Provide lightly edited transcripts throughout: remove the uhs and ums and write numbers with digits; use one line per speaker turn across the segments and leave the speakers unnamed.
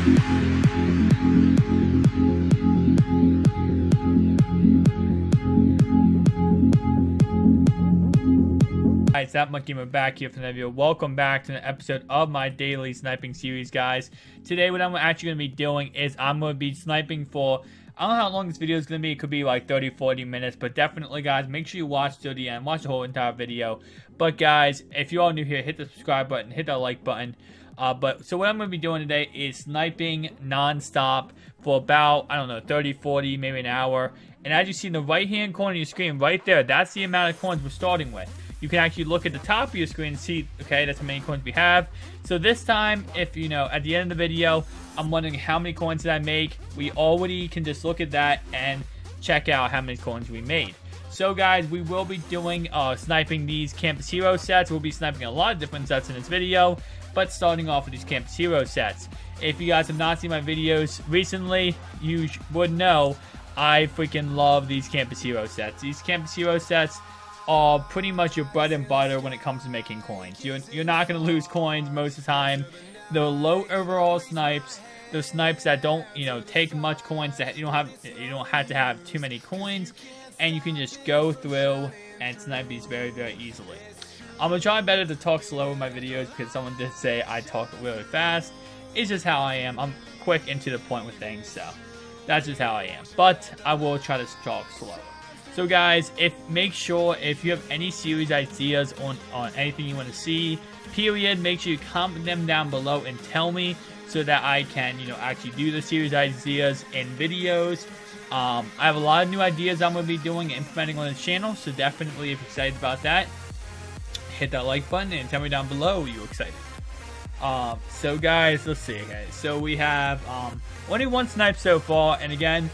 Hi, it's ThatMonkeyGamer back here from the video. Welcome back to an episode of my daily sniping series, guys. Today, what I'm actually going to be doing is I'm going to be sniping for, I don't know how long this video is going to be. It could be like 30-40 minutes, but definitely, guys, make sure you watch till the end. Watch the whole entire video. But, guys, if you're all new here, hit the subscribe button, hit that like button. So what I'm going to be doing today is sniping non-stop for about, I don't know, 30-40, maybe an hour. And as you see in the right-hand corner of your screen, right there, that's the amount of coins we're starting with. You can actually look at the top of your screen and see, okay, that's how many coins we have. So this time, if you know, at the end of the video, I'm wondering how many coins did I make, we already can just look at that and check out how many coins we made. So guys, we will be doing sniping these Campus Hero sets. We'll be sniping a lot of different sets in this video, but starting off with these Campus Hero sets. If you guys have not seen my videos recently, you would know I freaking love these Campus Hero sets. These Campus Hero sets are pretty much your bread and butter when it comes to making coins. You're not going to lose coins most of the time. They're low overall snipes. They're snipes that don't, you know, take much coins. That you don't have to have too many coins, and you can just go through and snipe these very, very easily. I'm gonna try better to talk slow in my videos because someone did say I talk really fast. It's just how I am. I'm quick and to the point with things, so that's just how I am. But I will try to talk slow. So guys, make sure if you have any series ideas on anything you want to see, period, make sure you comment them down below and tell me so that I can, you know, actually do the series ideas in videos. I have a lot of new ideas I'm going to be doing and implementing on the channel, so definitely if you're excited about that, hit that like button and tell me down below you're excited. So guys, let's see. Okay, so we have only one snipe so far, and again,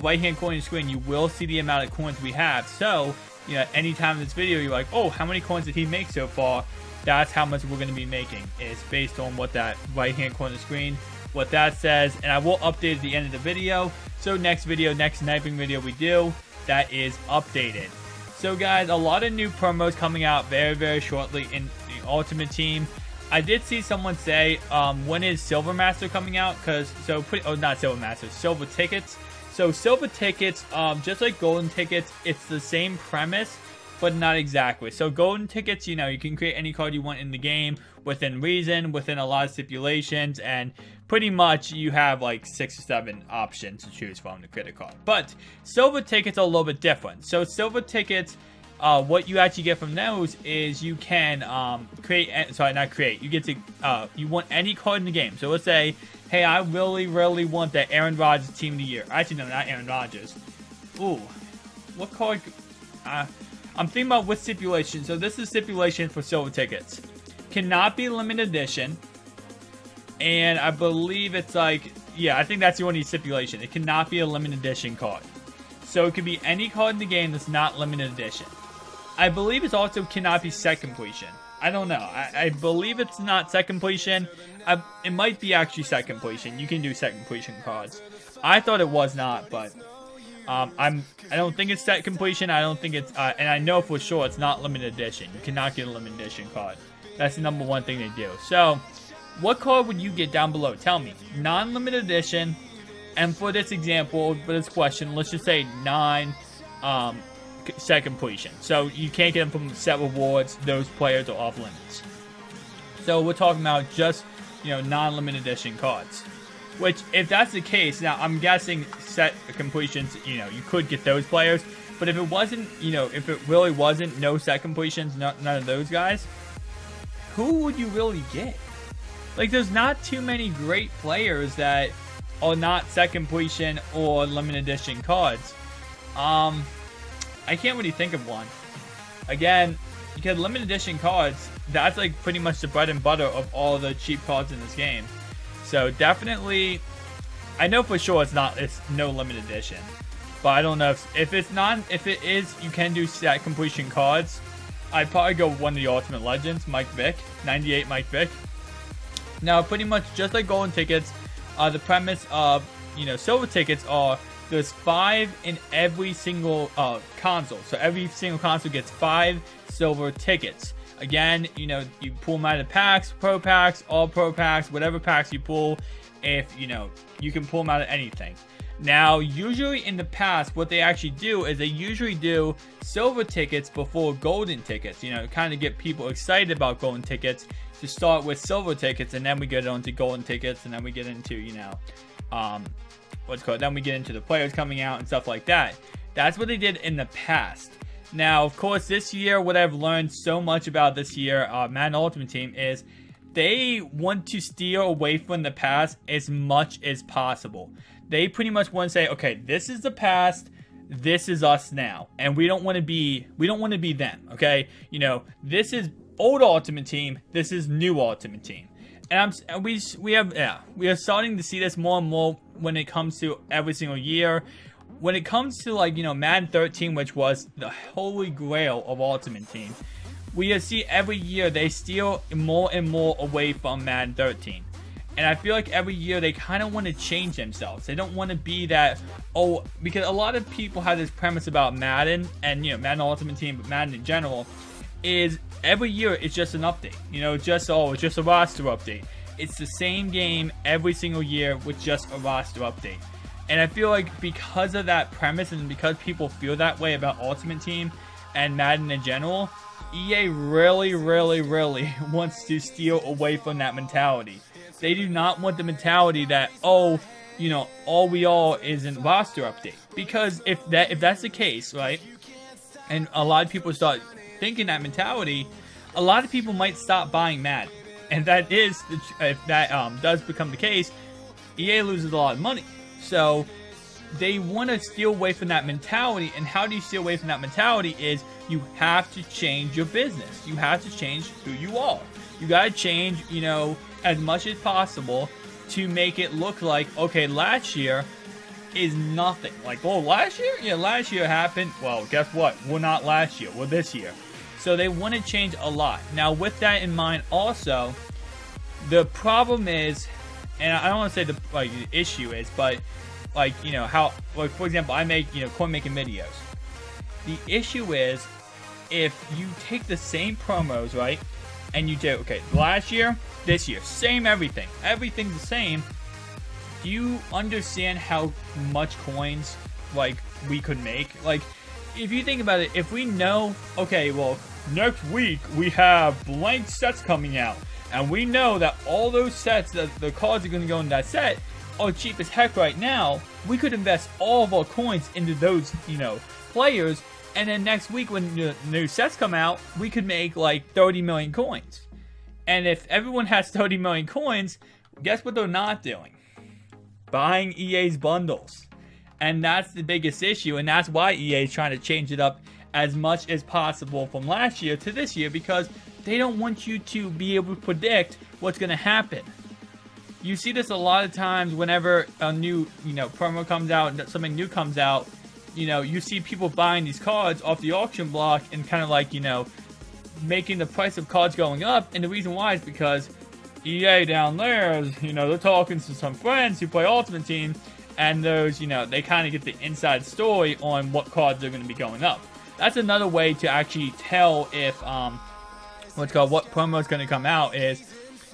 right hand corner of the screen, you will see the amount of coins we have. So, you know, anytime in this video you're like, oh, how many coins did he make so far? That's how much we're going to be making. It's based on what that right hand corner of the screen, what that says. And I will update at the end of the video. So next video, next sniping video we do, that is updated. So guys, a lot of new promos coming out very, very shortly in the Ultimate Team. I did see someone say, when is Silver Master coming out? Not Silver Master, Silver Tickets. So silver tickets, just like golden tickets, it's the same premise, but not exactly. So golden tickets, you know, you can create any card you want in the game within reason, within a lot of stipulations, and pretty much you have like 6 or 7 options to choose from to create a card. But silver tickets are a little bit different. So silver tickets, what you actually get from those is you can you get to you want any card in the game. So let's say, hey, I really, really want that Aaron Rodgers Team of the Year. Actually, no, not Aaron Rodgers. Ooh, what card? I'm thinking about what stipulation. So this is stipulation for silver tickets. Cannot be limited edition. And I believe it's like, yeah, I think that's the only stipulation. It cannot be a limited edition card. So it could be any card in the game that's not limited edition. I believe it also cannot be set completion. I don't know. I believe it's not set completion. It might be actually set completion. You can do set completion cards. I thought it was not, but I don't think it's set completion. I don't think it's and I know for sure it's not limited edition. You cannot get a limited edition card. That's the number one thing they do. So, what card would you get down below? Tell me. Non-limited edition, and for this example, for this question, let's just say set completion. So you can't get them from set rewards. Those players are off limits. So we're talking about just, you know, non-limited edition cards. Which, if that's the case, now I'm guessing set completions, you know, you could get those players. But if it wasn't, you know, if it really wasn't no set completions, none of those guys, who would you really get? Like, there's not too many great players that are not set completion or limited edition cards. I can't really think of one. Again, because limited edition cards, that's like pretty much the bread and butter of all the cheap cards in this game. So definitely, I know for sure it's no limited edition. But I don't know if it is, you can do set completion cards. I'd probably go with one of the Ultimate Legends, Mike Vick, 98 Mike Vick. Now, pretty much just like golden tickets, the premise of, you know, silver tickets are, there's 5 in every single console. So every single console gets 5 silver tickets. Again, you know, you pull them out of packs, pro packs, all pro packs, whatever packs you pull. If, you know, you can pull them out of anything. Now, usually in the past, what they actually do is they usually do silver tickets before golden tickets. You know, kind of get people excited about golden tickets to start with silver tickets, and then we get on to golden tickets, and then we get into, you know, then we get into the players coming out and stuff like that. That's what they did in the past. Now, of course, this year, what I've learned so much about this year, Madden Ultimate Team, is they want to steer away from the past as much as possible. They pretty much want to say, okay, this is the past, this is us now, and we don't want to be them, okay? You know, this is old Ultimate Team, this is new Ultimate Team. And we are starting to see this more and more when it comes to every single year. When it comes to, like, you know, Madden 13, which was the holy grail of Ultimate Team, we see every year they steal more and more away from Madden 13. And I feel like every year they kind of want to change themselves. They don't want to be that, oh, because a lot of people have this premise about Madden, and, you know, Madden Ultimate Team, but Madden in general, is every year it's just an update. You know, it's just a roster update. It's the same game every single year with just a roster update. And I feel like because of that premise and because people feel that way about Ultimate Team and Madden in general, EA really wants to steal away from that mentality. They do not want the mentality that, oh, you know, all we are is a roster update. Because if that's the case, right, and a lot of people start thinking that mentality, a lot of people might stop buying Madden. And if that does become the case, EA loses a lot of money. So they want to steal away from that mentality. And how do you steal away from that mentality is you have to change your business. You have to change who you are. You got to change, you know, as much as possible to make it look like, okay, last year is nothing. Like, oh, last year? Yeah, last year happened. Well, guess what? We're not last year. We're this year. So they want to change a lot. Now, with that in mind also, the problem is, and I don't want to say the issue is, but, like, you know, how, like, for example, I make, you know, coin making videos. The issue is, if you take the same promos, right, and you do, okay, last year, this year, same everything. Everything's the same. Do you understand how much coins, like, we could make? Like, if you think about it, if we know, okay, well, next week we have blank sets coming out, and we know that all those sets, that the cards are going to go in that set, are cheap as heck right now, we could invest all of our coins into those, you know, players, and then next week when the new sets come out, we could make like 30 million coins. And if everyone has 30 million coins, guess what they're not doing? Buying EA's bundles. And that's the biggest issue, and that's why EA is trying to change it up as much as possible from last year to this year, because they don't want you to be able to predict what's going to happen. You see this a lot of times whenever a new, you know, promo comes out, something new comes out, you know, you see people buying these cards off the auction block and kind of like, you know, making the price of cards going up. And the reason why is because EA down there, you know, they're talking to some friends who play Ultimate Team, and those, you know, they kind of get the inside story on what cards are going to be going up. That's another way to actually tell if, what promo is going to come out is,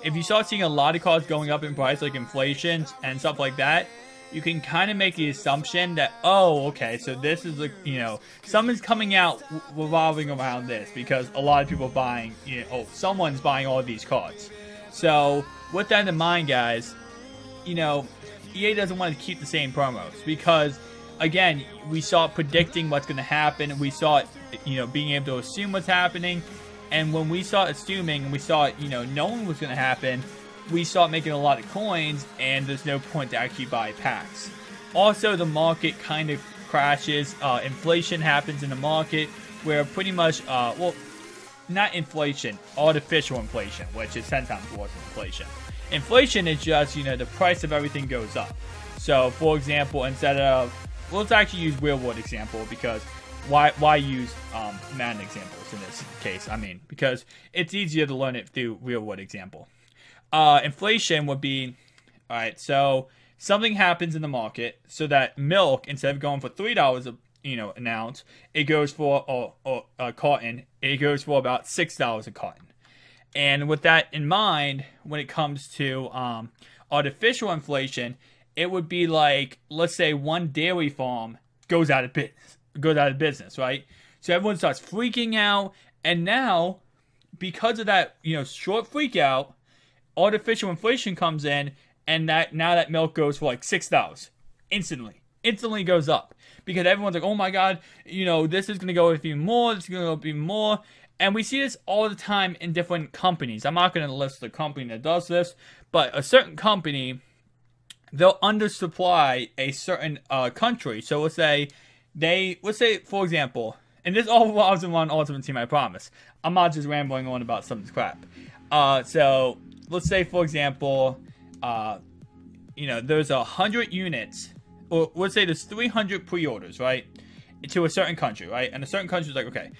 if you start seeing a lot of cards going up in price, like inflation and stuff like that, you can kind of make the assumption that, oh, okay, so this is, like, you know, something's coming out revolving around this, because a lot of people are buying, you know, oh, someone's buying all of these cards. So, with that in mind, guys, you know, EA doesn't want to keep the same promos, because, again, we saw it predicting what's going to happen, we saw it, you know, being able to assume what's happening, and when we saw assuming, and we saw it, you know, knowing what's going to happen, we start making a lot of coins, and there's no point to actually buy packs. Also, the market kind of crashes. Inflation happens in the market, where pretty much, well, not inflation, artificial inflation, which is 10 times worse than inflation. Inflation is just, you know, the price of everything goes up. So, for example, instead of, well, let's actually use real world example, because why use Madden examples in this case? I mean, because it's easier to learn it through real world example. Inflation would be, alright, so something happens in the market so that milk, instead of going for $3 an ounce, it goes for a carton. It goes for about $6 a carton. And with that in mind, when it comes to artificial inflation, it would be like, let's say one dairy farm goes out of business, right? So everyone starts freaking out, and now, because of that, short freak out, artificial inflation comes in, and now that milk goes for like $6 instantly goes up, because everyone's like, oh my god, this is gonna go up even more, this is gonna go up even more. And we see this all the time in different companies. I'm not going to list the company that does this, but a certain company, they'll undersupply a certain country. So let's say, for example, and this all revolves around Ultimate Team, I promise. I'm not just rambling on about some crap. So let's say, for example, there's 100 units, or let's say there's 300 pre-orders, right? To a certain country, right? And a certain country is like, okay,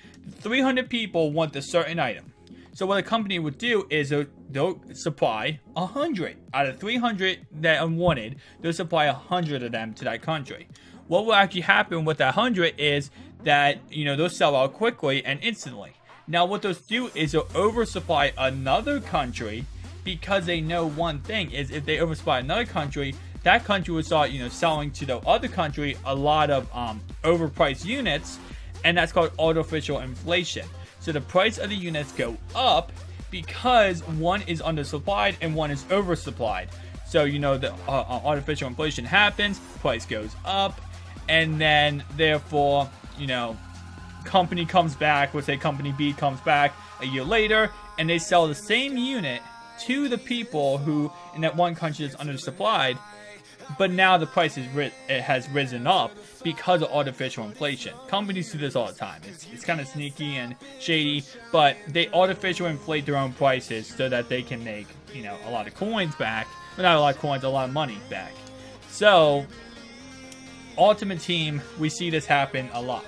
300 people want this certain item. So what a company would do is they'll supply 100 out of 300 that are wanted. They'll supply 100 of them to that country. What will actually happen with that 100 is that they'll sell out quickly and instantly. Now what those do is they'll oversupply another country, because they know one thing is, if they oversupply another country, that country will start, selling to the other country a lot of overpriced units, and that's called artificial inflation. So the price of the units go up because one is undersupplied and one is oversupplied. So the artificial inflation happens, price goes up, and then therefore company comes back. Let's say company B comes back a year later, and they sell the same unit to the people who in that one country is undersupplied. But now the price has risen up because of artificial inflation. Companies do this all the time. It's kind of sneaky and shady, but they artificially inflate their own prices so that they can make, a lot of coins back. Well, not a lot of coins, a lot of money back. So, Ultimate Team, we see this happen a lot.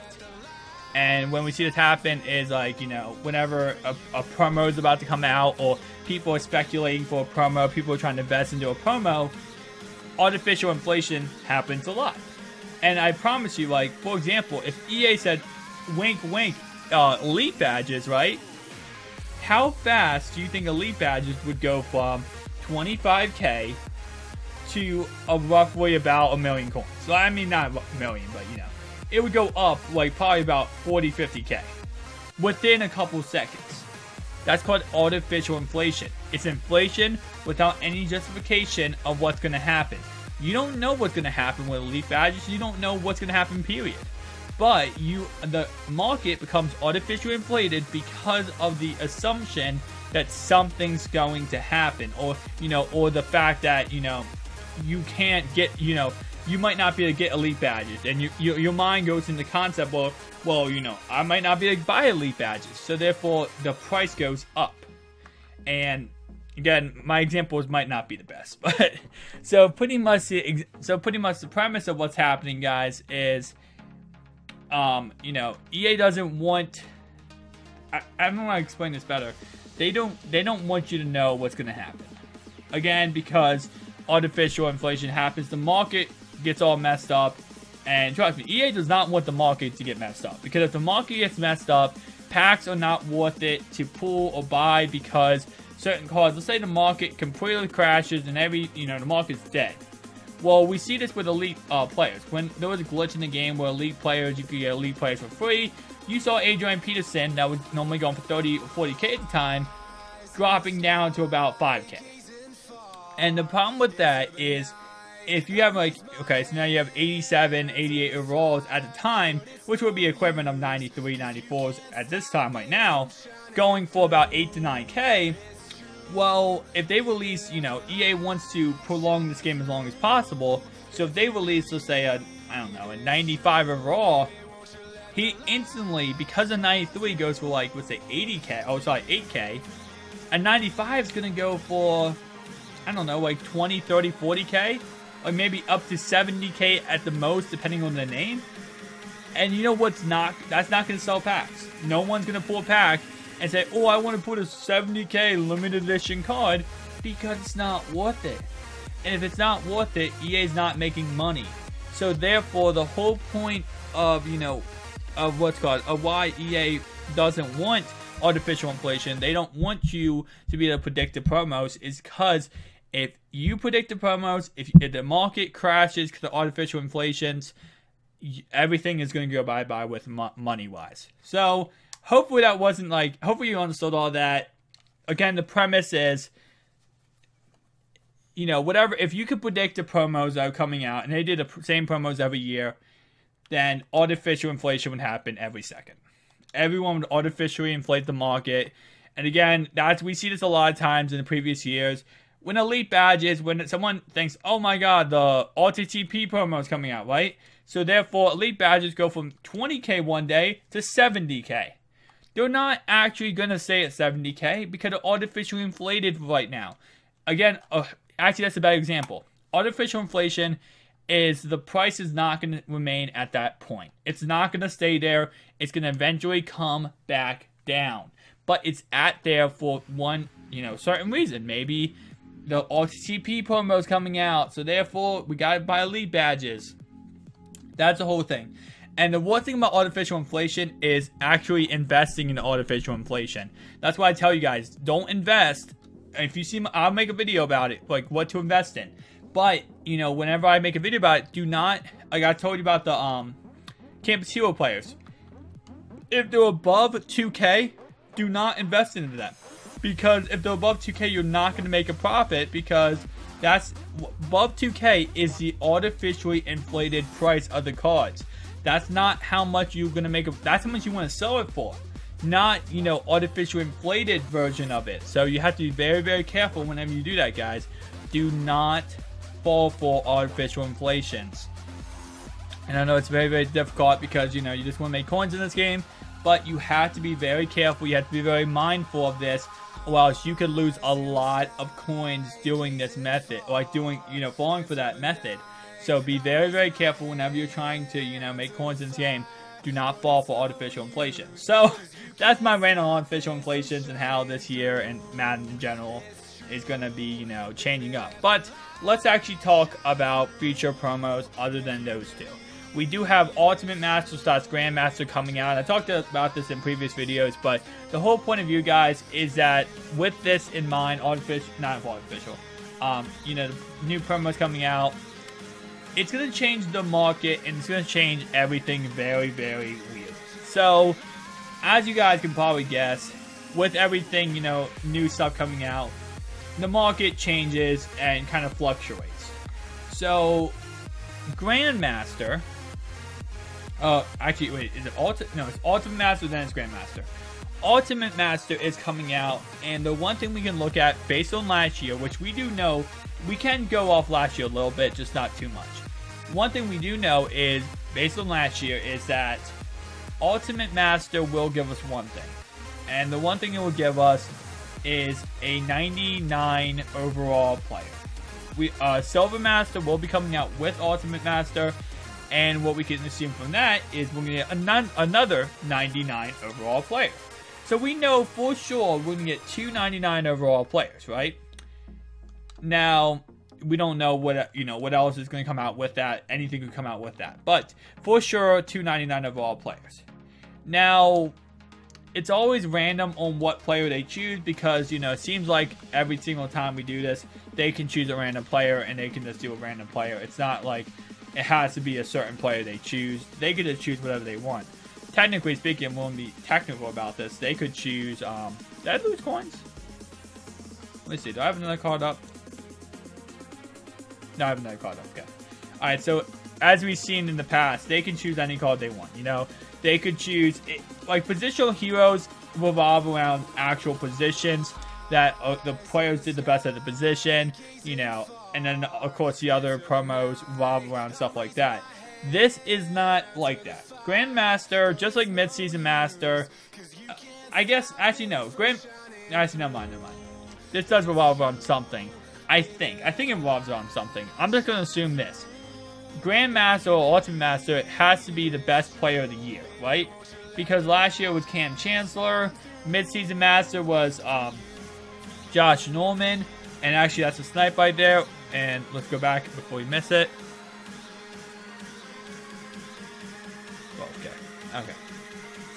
And when we see this happen is like, whenever a promo is about to come out, or people are speculating for a promo, people are trying to invest into a promo, artificial inflation happens a lot. And I promise you, like, for example, if EA said, wink, wink, elite badges, right? How fast do you think elite badges would go from 25k to roughly about 1 million coins? So, I mean, not a million, but, it would go up, like, probably about 40, 50k within a couple seconds. That's called artificial inflation. It's inflation without any justification of what's going to happen. You don't know what's going to happen with elite badges. You don't know what's going to happen, period. But the market becomes artificially inflated because of the assumption that something's going to happen, or or the fact that you can't get you might not be able to get elite badges, and your mind goes into the concept, well, I might not be able to buy elite badges, so therefore the price goes up. And again, my examples might not be the best, but so pretty much the premise of what's happening, guys, is EA doesn't want. I don't want to explain this better. They don't want you to know what's going to happen. Again, because artificial inflation happens, the market gets all messed up, and trust me, EA does not want the market to get messed up, because if the market gets messed up, packs are not worth it to pull or buy, because certain cards, let's say the market completely crashes and the market's dead. Well, we see this with elite players. When there was a glitch in the game where elite players, you could get elite players for free, you saw Adrian Peterson, that was normally going for 30 or 40k at the time, dropping down to about 5k. And the problem with that is, if you have so now you have 87, 88 overalls at the time, which would be equivalent of 93, 94s at this time right now, going for about 8 to 9k. Well, if they release, EA wants to prolong this game as long as possible, so if they release, let's say, a 95 overall, he instantly, because a 93 goes for, like, let's say 8k, a 95 is going to go for, like 20, 30, 40k, or maybe up to 70k at the most, depending on the name. And that's not going to sell packs. No one's going to pull a pack and say, oh, I want to put a 70k limited edition card, because it's not worth it. And if it's not worth it, EA's not making money. So therefore, the whole point of, you know, of what's called of why EA doesn't want artificial inflation. They don't want you to be able to predict the promos, is because if you predict the promos, if the market crashes because of artificial inflations, everything is going to go bye-bye with money-wise. So hopefully that wasn't like, hopefully you understood all that. Again, the premise is, you know, whatever, if you could predict the promos that are coming out, and they did the same promos every year, then artificial inflation would happen every second. Everyone would artificially inflate the market. And again, we see this a lot of times in the previous years. When elite badges, when someone thinks, oh my god, the RTTP promo is coming out, right? So therefore, elite badges go from 20k one day to 70k. They're not actually going to stay at 70k because they're artificially inflated right now. Again, actually, that's a bad example. Artificial inflation is the price is not going to remain at that point. It's not going to stay there. It's going to eventually come back down. But it's at there for one, you know, certain reason. Maybe the RTTP promo is coming out, so therefore we got to buy elite badges. That's the whole thing. And the worst thing about artificial inflation is actually investing in artificial inflation. That's why I tell you guys, don't invest. If you see, I'll make a video about it, like what to invest in. But, you know, whenever I make a video about it, do not, like I told you about the Campus Hero players. If they're above 2K, do not invest into them. Because if they're above 2K, you're not going to make a profit, because that's, above 2K is the artificially inflated price of the cards. That's not how much you're going to make, that's how much you want to sell it for. Not, you know, artificially inflated version of it. So you have to be very, very careful whenever you do that, guys. Do not fall for artificial inflations. And I know it's very, very difficult because, you know, you just want to make coins in this game, but you have to be very careful. You have to be very mindful of this, or else you could lose a lot of coins doing this method, like doing, you know, falling for that method. So be very, very careful whenever you're trying to, you know, make coins in this game. Do not fall for artificial inflation. So that's my rant on artificial inflations and how this year and Madden in general is going to be, you know, changing up. But let's actually talk about future promos other than those two. We do have Ultimate Master / Grandmaster coming out. I talked about this in previous videos, but the whole point of view, guys, is that with this in mind, you know, new promos coming out, it's going to change the market, and it's going to change everything very, very weird. So, as you guys can probably guess, with everything, you know, new stuff coming out, the market changes and kind of fluctuates. So, Grandmaster, actually, wait, is it no, it's Ultimate Master, then it's Grandmaster. Ultimate Master is coming out, and the one thing we can look at based on last year, which we do know, we can go off last year a little bit, just not too much. One thing we do know is, based on last year, is that Ultimate Master will give us one thing. And the one thing it will give us is a 99 overall player. Silver Master will be coming out with Ultimate Master. And what we can assume from that is we're going to get another 99 overall player. So we know for sure we're going to get two 99 overall players, right? Now, we don't know what, you know, what else is going to come out with that. Anything could come out with that. But for sure, two 99 overall players. Now, it's always random on what player they choose because, you know, it seems like every single time we do this, they can choose a random player and they can just do a random player. It's not like it has to be a certain player they choose. They could just choose whatever they want. Technically speaking, we won't be technical about this. They could choose, did I lose coins? Let me see, do I have another card up? No, I have another card up, okay. Alright, so, as we've seen in the past, they can choose any card they want, you know? They could choose, like, positional heroes revolve around actual positions that the players did the best at the position, you know, and then, of course, the other promos revolve around stuff like that. This is not like that. Grandmaster, just like Mid-Season Master, I guess, actually, no. Actually, never mind. This does revolve around something. I think it revolves around something. I'm just going to assume this. Grandmaster or Ultimate Master has to be the best player of the year, right? Because last year was Cam Chancellor. Mid-Season Master was Josh Norman. And actually, that's a snipe right there. And let's go back before we miss it. Okay.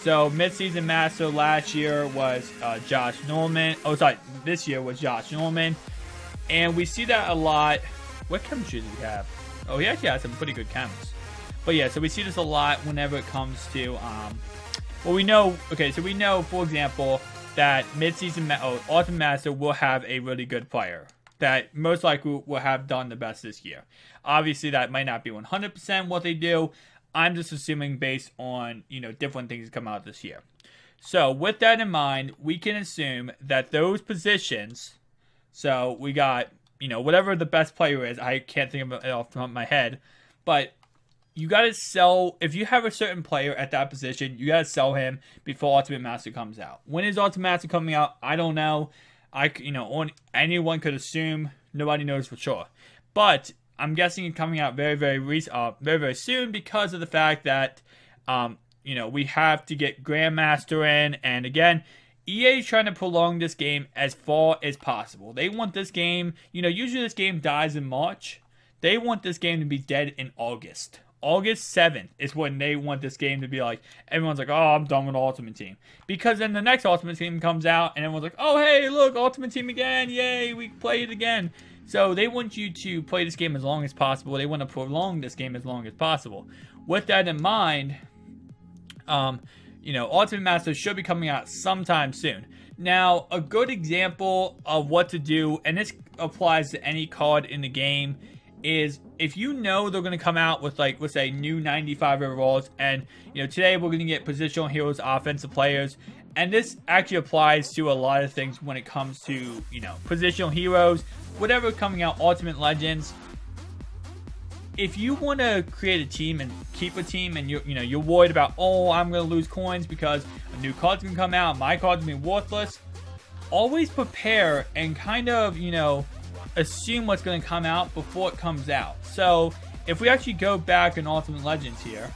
So, mid-season master last year was Josh Norman. Oh, sorry. This year was Josh Norman. And we see that a lot. What chemistry does he have? Oh, he actually has some pretty good chems. But yeah, so we see this a lot whenever it comes to, well, we know, okay, so we know, for example, that mid-season, Ultimate Master will have a really good player that most likely will have done the best this year. Obviously, that might not be 100% what they do. I'm just assuming based on, you know, different things that come out this year. So, with that in mind, we can assume that those positions, so we got, you know, whatever the best player is, I can't think of it off the top of my head, but you got to sell, if you have a certain player at that position, you got to sell him before Ultimate Master comes out. When is Ultimate Master coming out? I don't know. Anyone could assume. Nobody knows for sure. But I'm guessing it's coming out very, very soon because of the fact that, you know, we have to get Grandmaster in. And again, EA is trying to prolong this game as far as possible. They want this game, you know, usually this game dies in March. They want this game to be dead in August. August 7th is when they want this game to be like, everyone's like, oh, I'm done with Ultimate Team. Because then the next Ultimate Team comes out and everyone's like, oh, hey, look, Ultimate Team again. Yay, we play it again. So they want you to play this game as long as possible. They want to prolong this game as long as possible. With that in mind, you know, Ultimate Master should be coming out sometime soon. Now, a good example of what to do, and this applies to any card in the game, is if you know they're going to come out with, like, let's say, new 95 overalls, and, you know, today we're going to get positional heroes, offensive players, and this actually applies to a lot of things when it comes to, you know, positional heroes, whatever coming out, Ultimate Legends. If you want to create a team and keep a team, and you're worried about, oh, I'm going to lose coins because a new card's going to come out, my card's going to be worthless, always prepare and kind of, you know, assume what's going to come out before it comes out. So if we actually go back in Ultimate Legends here,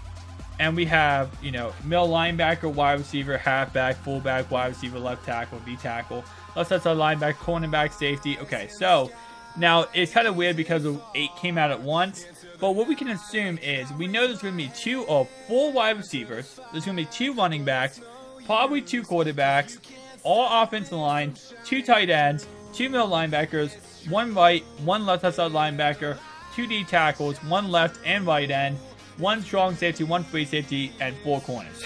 and we have, you know, middle linebacker, wide receiver, halfback, fullback, wide receiver, left tackle, D tackle, left side linebacker, cornerback, safety. Okay, so now it's kind of weird because the 8 came out at once, but what we can assume is we know there's going to be 2 or 4 wide receivers, there's going to be 2 running backs, probably 2 quarterbacks, all offensive line, 2 tight ends, 2 middle linebackers, 1 right, 1 left side linebacker, 2 D tackles, 1 left and right end, 1 strong safety, 1 free safety, and 4 corners.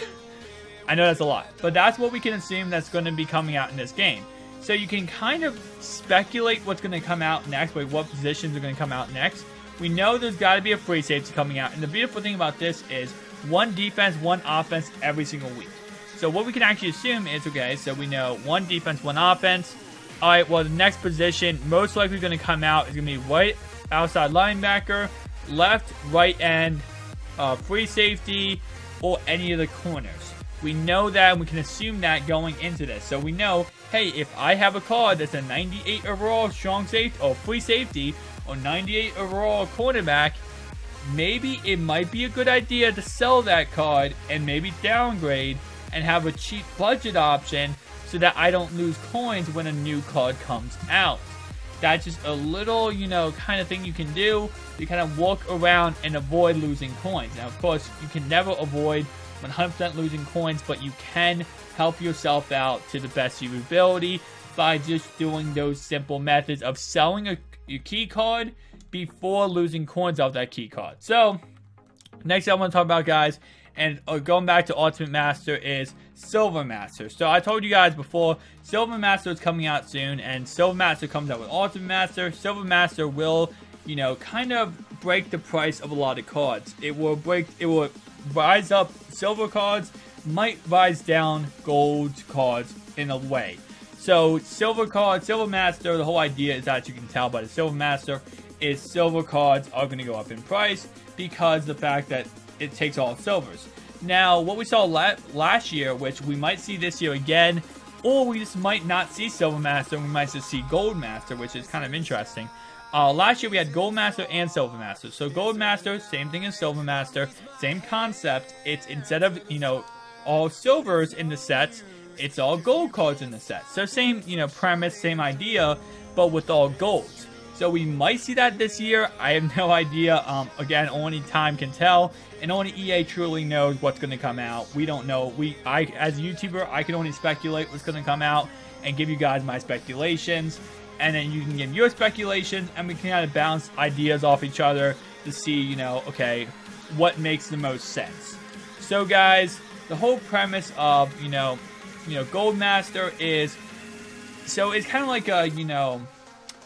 I know that's a lot, but that's what we can assume that's going to be coming out in this game. So you can kind of speculate what's going to come out next, like what positions are going to come out next. We know there's got to be a free safety coming out, and the beautiful thing about this is 1 defense, 1 offense every single week. So what we can actually assume is, okay, so we know 1 defense, 1 offense. All right, well, the next position most likely going to come out is going to be right outside linebacker, left, right end, free safety, or any of the corners. We know that, and we can assume that going into this. So we know, hey, if I have a card that's a 98 overall strong safety or free safety or 98 overall cornerback, maybe it might be a good idea to sell that card and maybe downgrade and have a cheap budget option so that I don't lose coins when a new card comes out. That's just a little, you know, kind of thing you can do. You kind of walk around and avoid losing coins. Now, of course, you can never avoid 100% losing coins, but you can help yourself out to the best of your ability by just doing those simple methods of selling your key card before losing coins off that key card. So, next I want to talk about, guys, and going back to Ultimate Master, is Silver Master. So I told you guys before, Silver Master is coming out soon, and Silver Master comes out with Ultimate Master. Silver Master will, you know, kind of break the price of a lot of cards. It will rise up silver cards, might rise down gold cards in a way. So Silver Master, the whole idea is that you can tell by the Silver Master is silver cards are going to go up in price because the fact that it takes all silvers. Now, what we saw last year, which we might see this year again, or we just might not see Silver Master, and we might just see Gold Master, which is kind of interesting. Last year we had Gold Master and Silver Master. So Gold Master, same thing as Silver Master, same concept. It's instead of, you know, all silvers in the sets, it's all gold cards in the set. So same, you know, premise, same idea, but with all golds. So we might see that this year. I have no idea. Again, only time can tell, and only EA truly knows what's going to come out. We don't know. As a YouTuber, I can only speculate what's going to come out and give you guys my speculations, and then you can give your speculations, and we can kind of bounce ideas off each other to see, you know, okay, what makes the most sense. So guys, the whole premise of, you know, Gold Master is, so it's kind of like a, you know,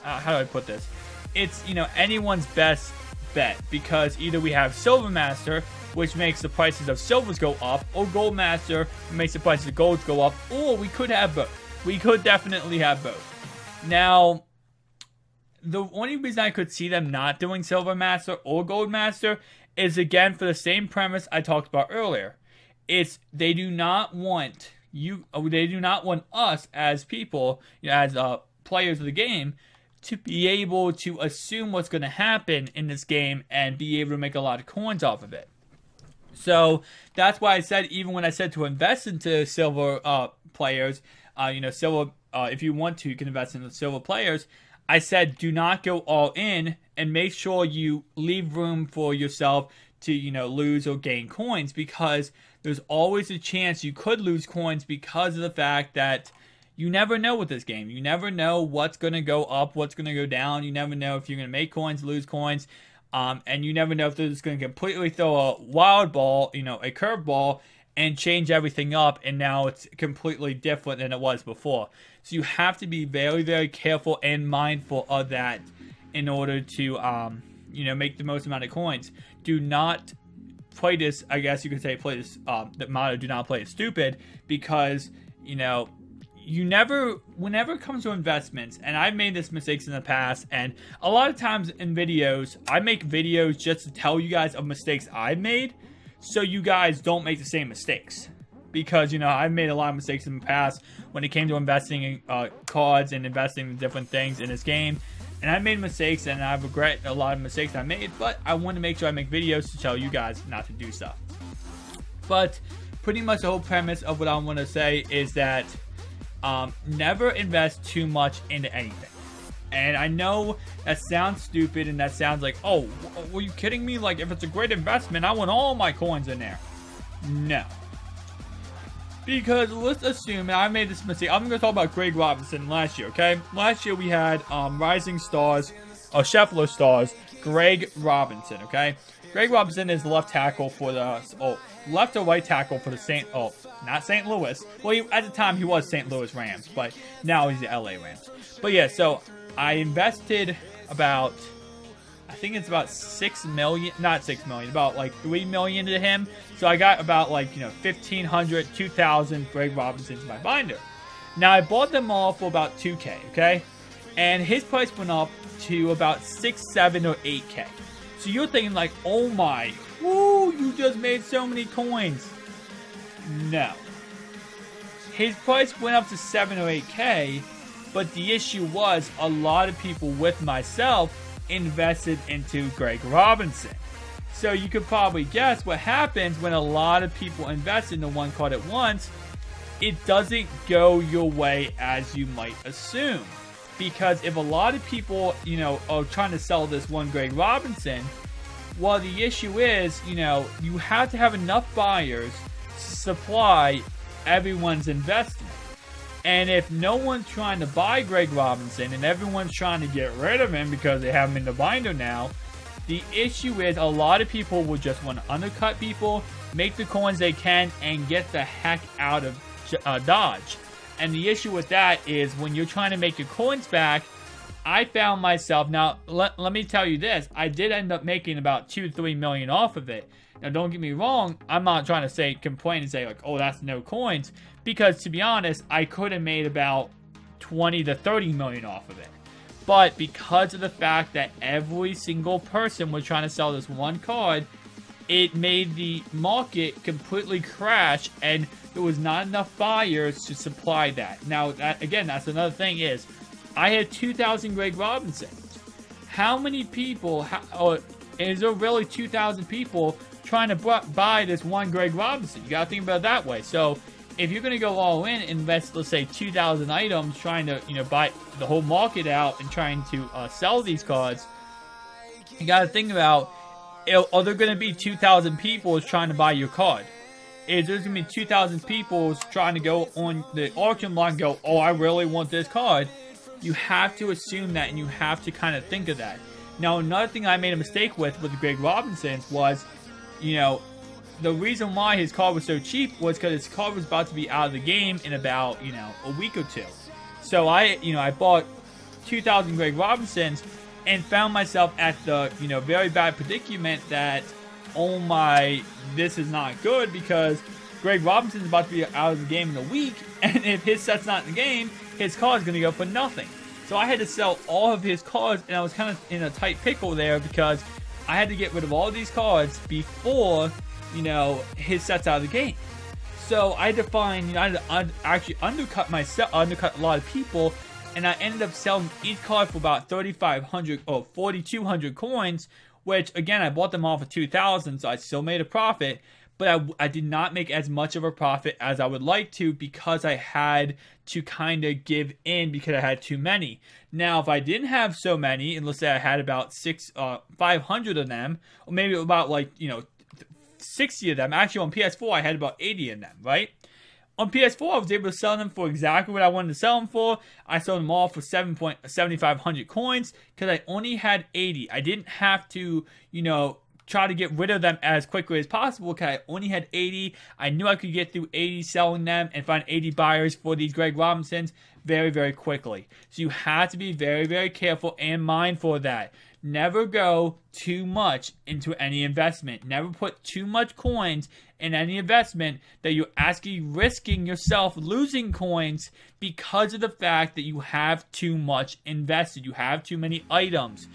how do I put this? It's, you know, anyone's best bet, because either we have Silver Master, which makes the prices of silvers go up, or Gold Master, which makes the prices of golds go up, or we could have both. We could definitely have both. Now, the only reason I could see them not doing Silver Master or Gold Master is, again, for the same premise I talked about earlier. It's they do not want us as people, you know, as players of the game, to be able to assume what's going to happen in this game and be able to make a lot of coins off of it. So that's why I said, even when I said to invest into silver players, you know, silver, if you want to, you can invest in the silver players. I said, do not go all in, and make sure you leave room for yourself to, you know, lose or gain coins, because there's always a chance you could lose coins because of the fact that you never know with this game. You never know what's going to go up, what's going to go down. You never know if you're going to make coins, lose coins. And you never know if they're just going to completely throw a wild ball, you know, a curveball, and change everything up, and now it's completely different than it was before. So you have to be very, very careful and mindful of that in order to, you know, make the most amount of coins. Do not play this, I guess you could say, play this, the motto, do not play it stupid, because, you know, whenever it comes to investments, and I've made this mistakes in the past, and a lot of times in videos, I make videos just to tell you guys of mistakes I've made, so you guys don't make the same mistakes. Because, you know, I've made a lot of mistakes in the past when it came to investing in cards and investing in different things in this game. And I made mistakes, and I regret a lot of mistakes I made, but I want to make sure I make videos to tell you guys not to do stuff. But pretty much the whole premise of what I want to say is that never invest too much into anything. And I know that sounds stupid, and that sounds like, oh, were you kidding me? Like, if it's a great investment, I want all my coins in there. No. Because let's assume, and I made this mistake, I'm going to talk about Greg Robinson last year, okay? Last year we had Rising Stars, Scheffler Stars, Greg Robinson, okay? Greg Robinson is the left tackle for the, left or right tackle for the not St. Louis. Well, at the time he was St. Louis Rams, but now he's the LA Rams. But yeah, so I invested about, I think it's about 6 million, not 6 million, about like 3 million to him. So I got about like, you know, 1,500, 2,000 Greg Robinsons in my binder. Now I bought them all for about 2K, okay? And his price went up to about 6, 7, or 8K. So you're thinking like, oh my, woo, you just made so many coins. No. His price went up to 7 or 8K, but the issue was a lot of people with myself invested into Greg Robinson. So you could probably guess what happens when a lot of people invest into one card at once. It doesn't go your way as you might assume. Because if a lot of people, you know, are trying to sell this one Greg Robinson, well, the issue is, you know, you have to have enough buyers to supply everyone's investment. And if no one's trying to buy Greg Robinson and everyone's trying to get rid of him because they have him in the binder now, the issue is a lot of people will just want to undercut people, make the coins they can, and get the heck out of Dodge. And the issue with that is when you're trying to make your coins back, I found myself, now let me tell you this, I did end up making about 2-3 million off of it. Now don't get me wrong, I'm not trying to complain and say like, oh, that's no coins, because to be honest, I could have made about 20 to 30 million off of it. But because of the fact that every single person was trying to sell this one card, it made the market completely crash, and there was not enough buyers to supply that. Now, again, that's another thing is, I had 2,000 Greg Robinson. How many people, is there really 2,000 people trying to buy this one Greg Robinson? You gotta think about it that way. So, if you're going to go all in, invest, let's say, 2,000 items trying to, buy the whole market out and trying to sell these cards, you got to think about, are there going to be 2,000 people trying to buy your card? Is there's going to be 2,000 people trying to go on the auction block and go, oh, I really want this card? You have to assume that, and you have to kind of think of that. Now, another thing I made a mistake with Greg Robinson's was, the reason why his card was so cheap was because his card was about to be out of the game in about, a week or two. So I bought 2,000 Greg Robinsons and found myself at the, very bad predicament that, oh my, this is not good, because Greg Robinson's about to be out of the game in a week, and if his set's not in the game, his card's going to go for nothing. So I had to sell all of his cards, and I was kind of in a tight pickle there because I had to get rid of all these cards before, his set's out of the game. So I had to find, I had to actually undercut a lot of people, and I ended up selling each card for about 3,500 or 4,200 coins, which, again, I bought them all for 2,000, so I still made a profit, but I did not make as much of a profit as I would like to, because I had to kind of give in because I had too many. Now, if I didn't have so many, and let's say I had about 500 of them, or maybe about 60 of them. Actually, on PS4, I had about 80 of them, right? On PS4, I was able to sell them for exactly what I wanted to sell them for. I sold them all for 7,500 coins because I only had 80. I didn't have to, try to get rid of them as quickly as possible because I only had 80. I knew I could get through 80 selling them and find 80 buyers for these Greg Robinsons very, very quickly. So you have to be very, very careful and mindful of that. Never go too much into any investment. Never put too much coins in any investment that you're actually risking yourself losing coins because of the fact that you have too much invested. You have too many items.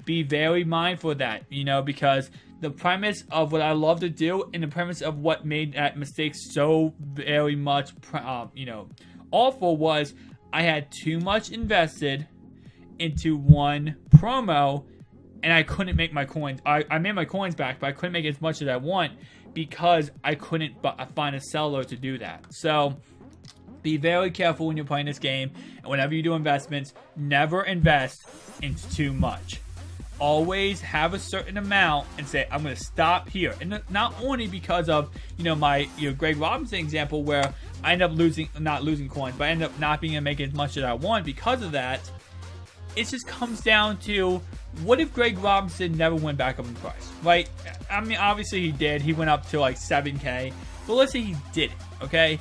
Be very mindful of that, because the premise of what I love to do and the premise of what made that mistake so very much, awful was I had too much invested into one promo, and I couldn't make my coins. I made my coins back, but I couldn't make as much as I want because I couldn't find a seller to do that. So be very careful when you're playing this game, and whenever you do investments, never invest into too much. Always have a certain amount and say, I'm going to stop here. And not only because of, my Greg Robinson example where I end up not losing coins, but I end up not being able to make as much as I want because of that. It just comes down to, what if Greg Robinson never went back up in price, right? I mean, obviously he did. He went up to like 7K. But let's say he didn't, okay?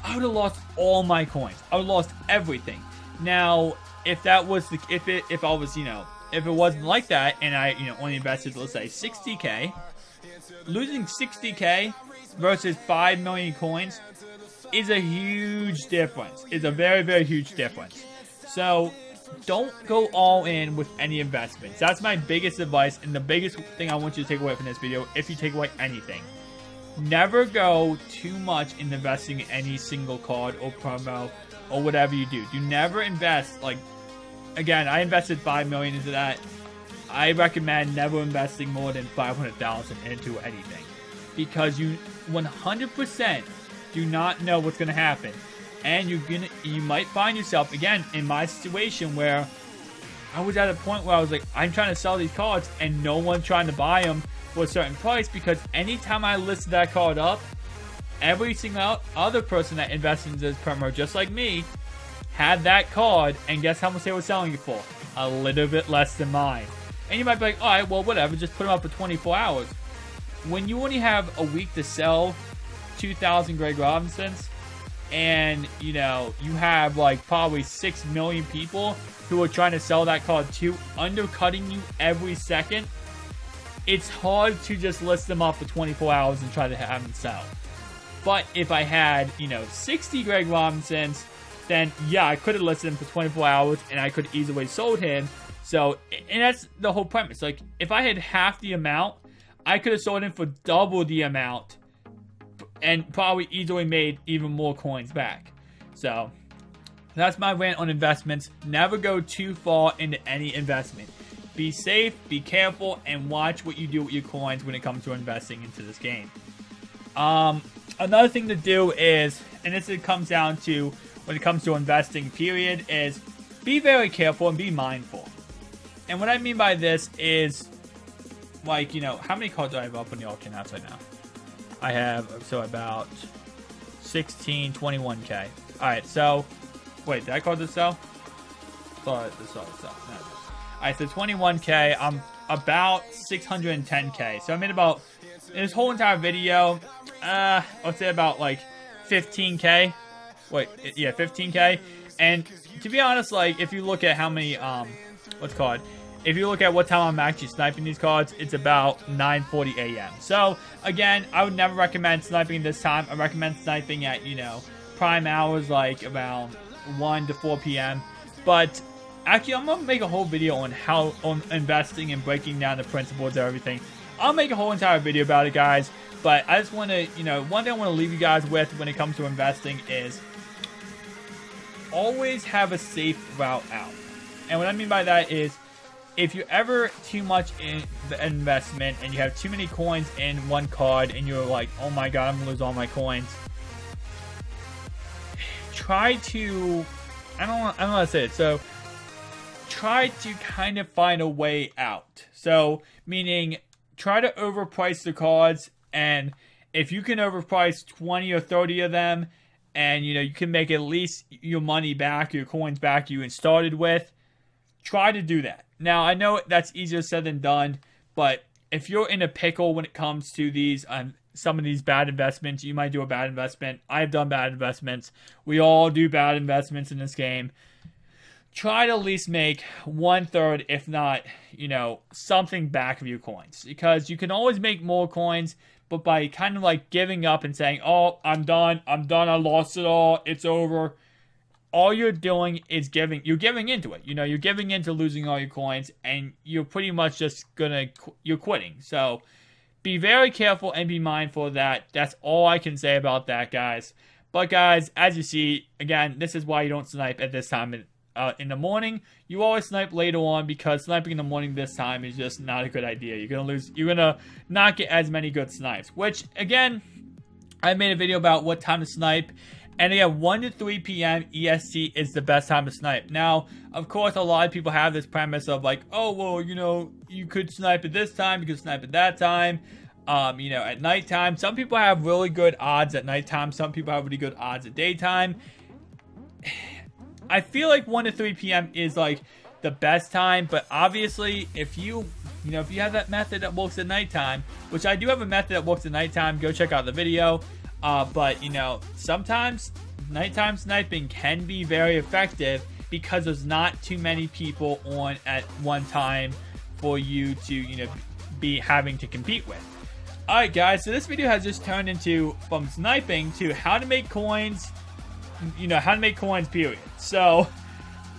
I would have lost all my coins. I would have lost everything. Now, if that was the, if I was, if it wasn't like that and I, only invested, let's say 60K, losing 60K versus 5 million coins is a huge difference. It's a very, very huge difference. So don't go all in with any investments. That's my biggest advice and the biggest thing I want you to take away from this video, if you take away anything. Never go too much in investing in any single card or promo or whatever you do. Do never invest, again, I invested 5 million into that. I recommend never investing more than 500,000 into anything, because you 100% do not know what's going to happen. And you might find yourself, again, in my situation where I was at a point where I was like, I'm trying to sell these cards and no one's trying to buy them for a certain price, because anytime I listed that card up, every single other person that invested in this promo, just like me, had that card, and guess how much they were selling it for? A little bit less than mine. And you might be like, alright, well, whatever, just put them up for 24 hours. When you only have a week to sell 2,000 Greg Robinsons, and, you have, probably 6 million people who are trying to sell that card too, undercutting you every second, it's hard to just list them up for 24 hours and try to have them sell. But if I had, 60 Greg Robinsons, then yeah, I could have listed him for 24 hours and I could easily sold him. So, and that's the whole premise. If I had half the amount, I could have sold him for double the amount and probably easily made even more coins back. So, that's my rant on investments. Never go too far into any investment. Be safe, be careful, and watch what you do with your coins when it comes to investing into this game. Another thing to do is, and this comes down to when it comes to investing, period, is be very careful and be mindful. And what I mean by this is, like, you know, how many cards do I have up on the auction house right now? I have, so about 21K. Alright, so, wait, did I call this sell? Thought this was sell. No. Alright, so 21K, I'm about 610K. So I'm in about, in this whole entire video, I'll say about like 15K. Wait, yeah, 15K. And to be honest, like, if you look at how many, what's it called? If you look at what time I'm actually sniping these cards, it's about 9:40 a.m. So, again, I would never recommend sniping this time. I recommend sniping at, you know, prime hours, like around 1 to 4 p.m. But, actually, I'm going to make a whole video on investing and breaking down the principles of everything. I'll make a whole entire video about it, guys. But I just want to, you know, one thing I want to leave you guys with when it comes to investing is always have a safe route out. And what I mean by that is, if you're ever too much in the investment and you have too many coins in one card and you're like, oh my god, I'm going to lose all my coins, try to, I don't know how to say it, so try to kind of find a way out. So, meaning, try to overprice the cards, and if you can overprice 20 or 30 of them, and, you know, you can make at least your money back, your coins back you started with, try to do that. Now, I know that's easier said than done, but if you're in a pickle when it comes to these, some of these bad investments, you might do a bad investment. I've done bad investments. We all do bad investments in this game. Try to at least make 1/3, if not, you know, something back of your coins. Because you can always make more coins, but by kind of like giving up and saying, oh, I'm done, I lost it all, it's over, all you're doing is you're giving into it. You know, you're giving into losing all your coins, and you're pretty much just you're quitting. So, be very careful and be mindful of that. That's all I can say about that, guys. But, guys, as you see, again, this is why you don't snipe at this time in the morning. You always snipe later on, because sniping in the morning this time is just not a good idea. You're gonna not get as many good snipes. Which, again, I made a video about what time to snipe. And again, 1 to 3 p.m. EST is the best time to snipe. Now, of course, a lot of people have this premise of like, oh, well, you know, you could snipe at this time, you could snipe at that time, you know, at nighttime. Some people have really good odds at nighttime. Some people have really good odds at daytime. I feel like 1 to 3 p.m. is like the best time, but obviously, if you have that method that works at nighttime, which I do have a method that works at nighttime, go check out the video. But, you know, sometimes nighttime sniping can be very effective because there's not too many people on at one time for you to, you know, be having to compete with. Alright, guys, so this video has just turned into, from sniping to how to make coins, you know, how to make coins, period. So,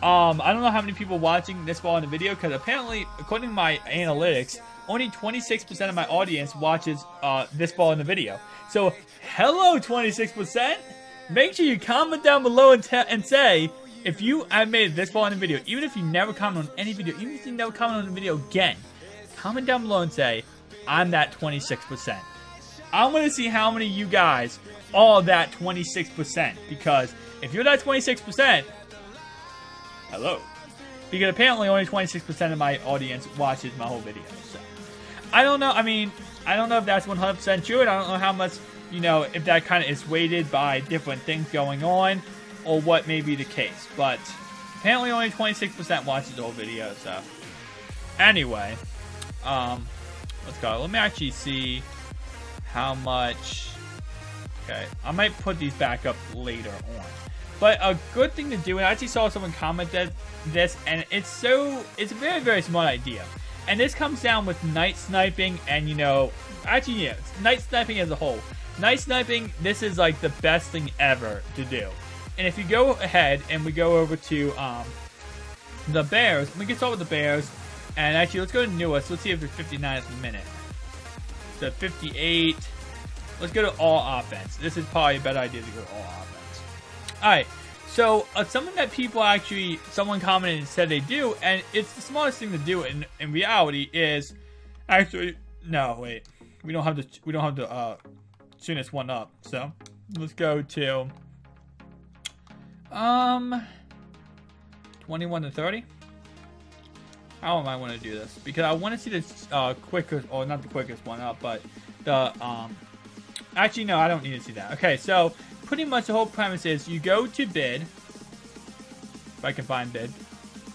I don't know how many people watching this far in the video, because apparently, according to my analytics, only 26% of my audience watches this far in the video. So, hello 26%! Make sure you comment down below and say if you have made it this far in the video. Even if you never comment on any video, even if you never comment on the video again, comment down below and say, I'm that 26%. I want to see how many of you guys are that 26%. Because if you're that 26%, hello. Because apparently only 26% of my audience watches my whole video. So, I don't know. I mean, I don't know if that's 100% true, and I don't know how much, you know, if that kind of is weighted by different things going on, or what may be the case. But apparently only 26% watches the whole video, so. Anyway, let's go. Let me actually see how much. Okay, I might put these back up later on. But a good thing to do, and I actually saw someone comment this, and it's a very, very smart idea. And this comes down with night sniping and, you know, actually, yeah, night sniping as a whole. Night sniping, this is like the best thing ever to do. And if you go ahead and we go over to the Bears, we can start with the Bears. And actually, let's go to newest. Let's see if there's 59 at the minute. So 58. Let's go to all offense. This is probably a better idea to go to all offense. Alright. So, something that someone commented and said they do, and it's the smartest thing to do in reality is, actually, no, wait, we don't have the soonest one up. So let's go to 21 to 30. How am I want to do this? Because I want to see this quickest, or not the quickest one up, but the actually no, I don't need to see that. Okay, so pretty much the whole premise is you go to bid. If I can find bid.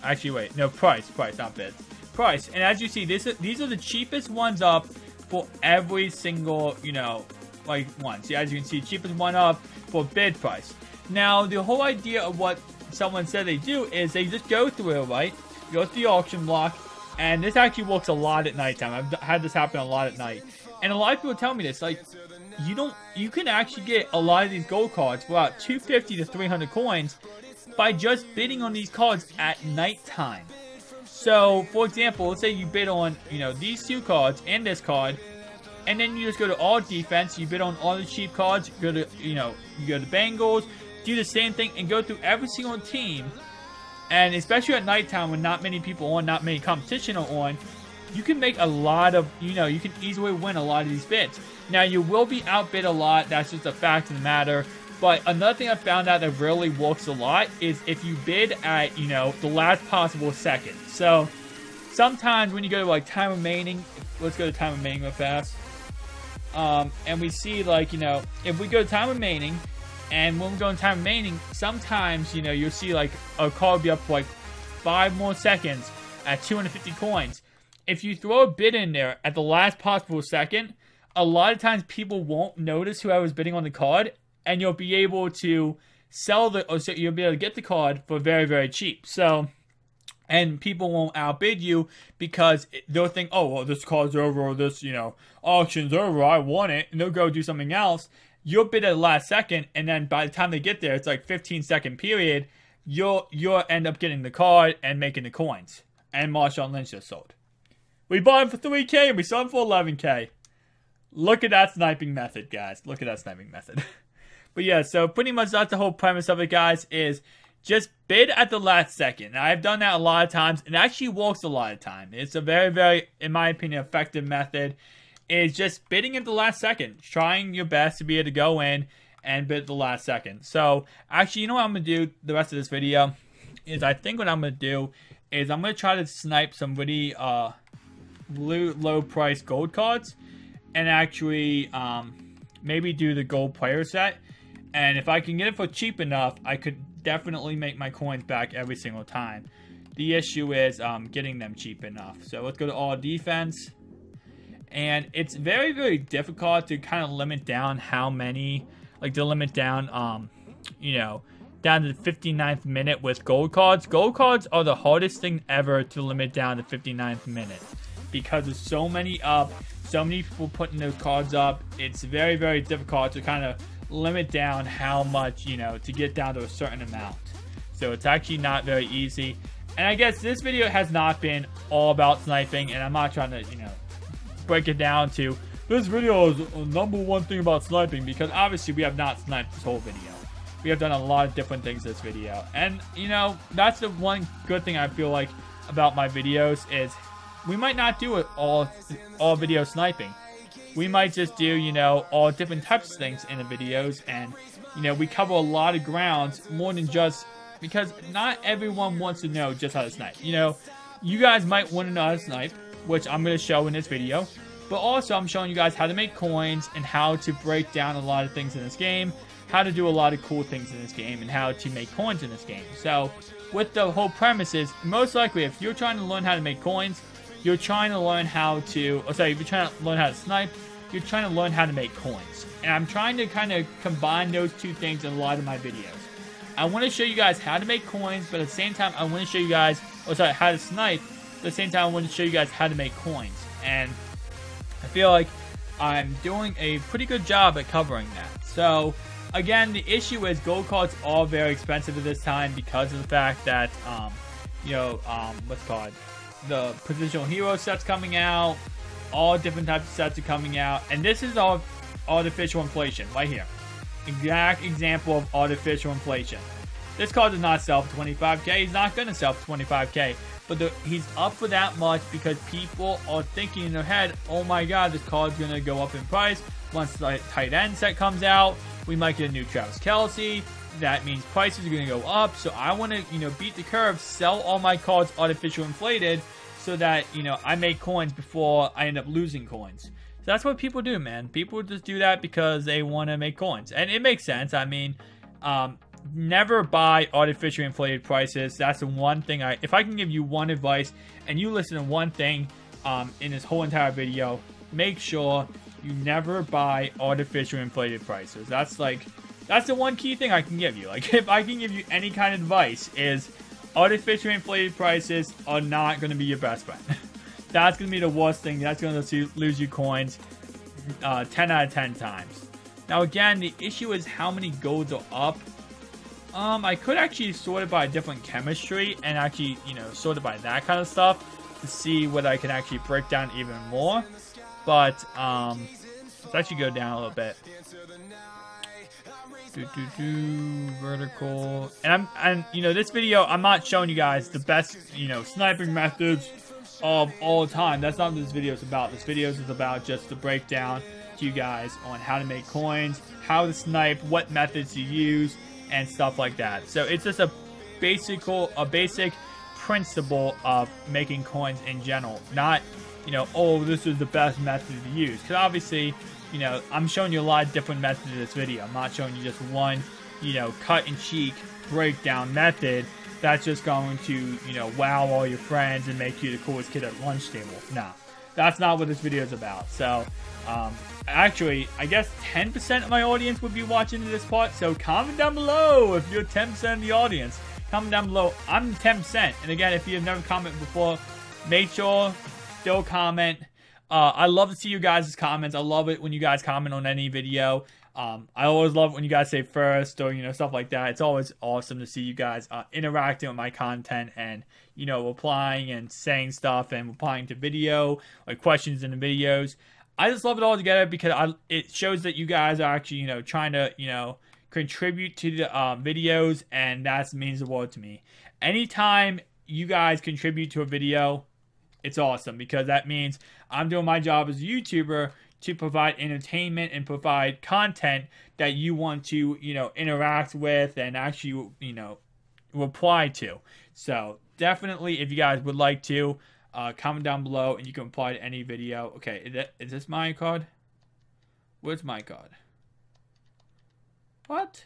Actually, wait, no, price, not bid. Price, and as you see, these are the cheapest ones up for every single, you know, like one. See, as you can see, cheapest one up for bid price. Now, the whole idea of what someone said they do is they just go through it, right? Go to the auction block, and this actually works a lot at nighttime. I've had this happen a lot at night, and a lot of people tell me this, like, you can actually get a lot of these gold cards for about 250 to 300 coins by just bidding on these cards at nighttime. So, for example, let's say you bid on, you know, these two cards and this card, and then you just go to all defense, you bid on all the cheap cards, go to, you know, you go to Bengals, do the same thing, and go through every single team. And especially at nighttime when not many people on, not many competition are on, you can make a lot of, you know, you can easily win a lot of these bids. Now, you will be outbid a lot. That's just a fact of the matter. But another thing I found out that really works a lot is if you bid at, you know, the last possible second. So, sometimes when you go to, like, time remaining, let's go to time remaining real fast. And we see, like, you know, if we go to time remaining, and when we go in time remaining, sometimes, you know, you'll see, like, a card be up for, like, 5 more seconds at 250 coins. If you throw a bid in there at the last possible second, a lot of times people won't notice whoever's bidding on the card, and you'll be able to sell so you'll be able to get the card for very, very cheap. So, and people won't outbid you because they'll think, oh, well, this card's over, or this, you know, auction's over, I want it, and they'll go do something else. You'll bid at the last second, and then by the time they get there, it's like 15-second period. You'll end up getting the card and making the coins. And Marshawn Lynch just sold. We bought him for 3K and we sold him for 11K. Look at that sniping method, guys. Look at that sniping method. But yeah, so pretty much that's the whole premise of it, guys, is just bid at the last second. Now, I've done that a lot of times, and it actually works a lot of time. It's a very, very, in my opinion, effective method. Is just bidding at the last second. Trying your best to be able to go in and bid at the last second. So, actually, you know what I'm going to do the rest of this video? Is I think what I'm going to do is I'm going to try to snipe some really low price gold cards. And actually, maybe do the gold player set. And if I can get it for cheap enough, I could definitely make my coins back every single time. The issue is getting them cheap enough. So, let's go to all defense. And it's very, very difficult to kind of limit down how many, like to limit down, you know, down to the 59th minute with gold cards. Gold cards are the hardest thing ever to limit down to 59th minute because there's so many up, so many people putting those cards up. It's very, very difficult to kind of limit down how much, you know, to get down to a certain amount. So it's actually not very easy. And I guess this video has not been all about sniping, and I'm not trying to, you know, break it down to this video is the #1 thing about sniping, because obviously we have not sniped this whole video. We have done a lot of different things this video, and you know, that's the one good thing I feel like about my videos is we might not do it all video sniping. We might just do, you know, all different types of things in the videos, and you know, we cover a lot of grounds more than just because not everyone wants to know just how to snipe. You know, you guys might want to know how to snipe, which I'm going to show in this video, but also I'm showing you guys how to make coins and how to break down a lot of things in this game, how to do a lot of cool things in this game, and how to make coins in this game. So with the whole premise is, most likely if you're trying to learn how to make coins, you're trying to learn how to, if you're trying to learn how to snipe, you're trying to learn how to make coins. And I'm trying to kind of combine those two things in a lot of my videos. I want to show you guys how to make coins, but at the same time I want to show you guys, how to snipe. At the same time, I want to show you guys how to make coins. And I feel like I'm doing a pretty good job at covering that. So, again, the issue is gold cards are very expensive at this time because of the fact that, you know, what's it called? The positional hero set's coming out. All different types of sets are coming out. And this is all artificial inflation right here. Exact example of artificial inflation. This card does not sell for 25K. He's not going to sell for 25K. but he's up for that much because people are thinking in their head, oh my god, this card's going to go up in price. Once the tight end set comes out, we might get a new Travis Kelce. That means prices are going to go up. So I want to, beat the curve, sell all my cards artificial inflated so that, I make coins before I end up losing coins. So that's what people do, man. People just do that because they want to make coins. And it makes sense. I mean, never buy artificially inflated prices. That's the one thing if I can give you one advice and you listen to one thing in this whole entire video, make sure you never buy artificially inflated prices. That's the one key thing I can give you. Like, if I can give you any kind of advice, is artificially inflated prices are not going to be your best friend. That's going to be the worst thing. That's going to lose you coins 10 out of 10 times. Now, again, the issue is how many golds are up. I could actually sort it by different chemistry and actually, sort it by that kind of stuff to see what I can actually break down even more. But let's actually go down a little bit. Vertical. And this video, I'm not showing you guys the best, sniping methods of all time. That's not what this video is about. This video is about just the breakdown to you guys on how to make coins, how to snipe, what methods to use, and stuff like that. So it's just a basic principle of making coins in general. Not, oh, this is the best method to use. Because obviously, I'm showing you a lot of different methods in this video. I'm not showing you just one, cut and cheek breakdown method that's just going to, wow all your friends and make you the coolest kid at lunch table. Nah, that's not what this video is about. So, actually, I guess 10% of my audience would be watching this part. So comment down below if you're 10% of the audience. Comment down below. I'm 10%. And again, if you've never commented before, make sure still comment. I love to see you guys' comments. I love it when you guys comment on any video. I always love it when you guys say first or, stuff like that. It's always awesome to see you guys interacting with my content and, replying and saying stuff and replying to video, like questions in the videos. I just love it all together because it shows that you guys are actually, trying to, contribute to the videos, and that means the world to me. Anytime you guys contribute to a video, it's awesome because that means I'm doing my job as a YouTuber to provide entertainment and provide content that you want to, interact with and actually, reply to. So definitely, if you guys would like to, comment down below and you can reply to any video. Okay, is this my card? Where's my card? What?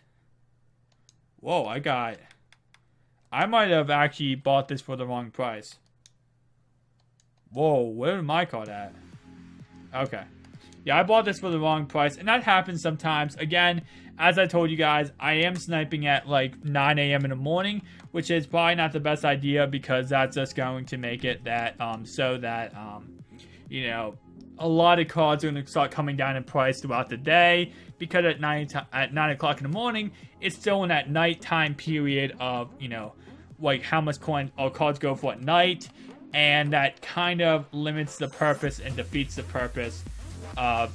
Whoa, I might have actually bought this for the wrong price. Whoa, where's my card at? Okay. Yeah, I bought this for the wrong price, and that happens sometimes. Again, as I told you guys, I am sniping at like 9 a.m. in the morning, which is probably not the best idea because that's just going to make it that, a lot of cards are going to start coming down in price throughout the day because at 9 o'clock in the morning, it's still in that nighttime period of, like how much cards go for at night. And that kind of limits the purpose and defeats the purpose of,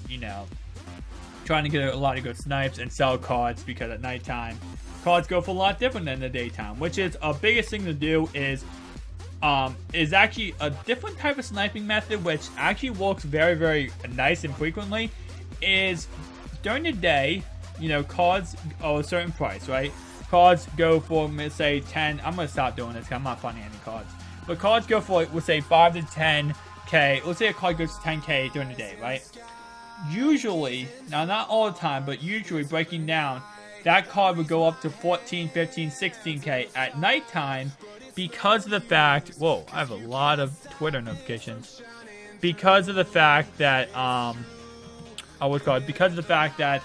trying to get a lot of good snipes and sell cards because at nighttime, cards go for a lot different than the daytime, which is a biggest thing to do is actually a different type of sniping method, which actually works very, very nice and frequently, is during the day, cards are a certain price, right? Cards go for, let's say, 10. I'm going to stop doing this because I'm not finding any cards. But cards go for, let's say, 5 to 10K. Let's say a card goes to 10K during the day, right? Usually, now not all the time, but usually breaking down, that card would go up to 14, 15, 16K at nighttime because of the fact, whoa, I have a lot of Twitter notifications. Because of the fact that, because of the fact that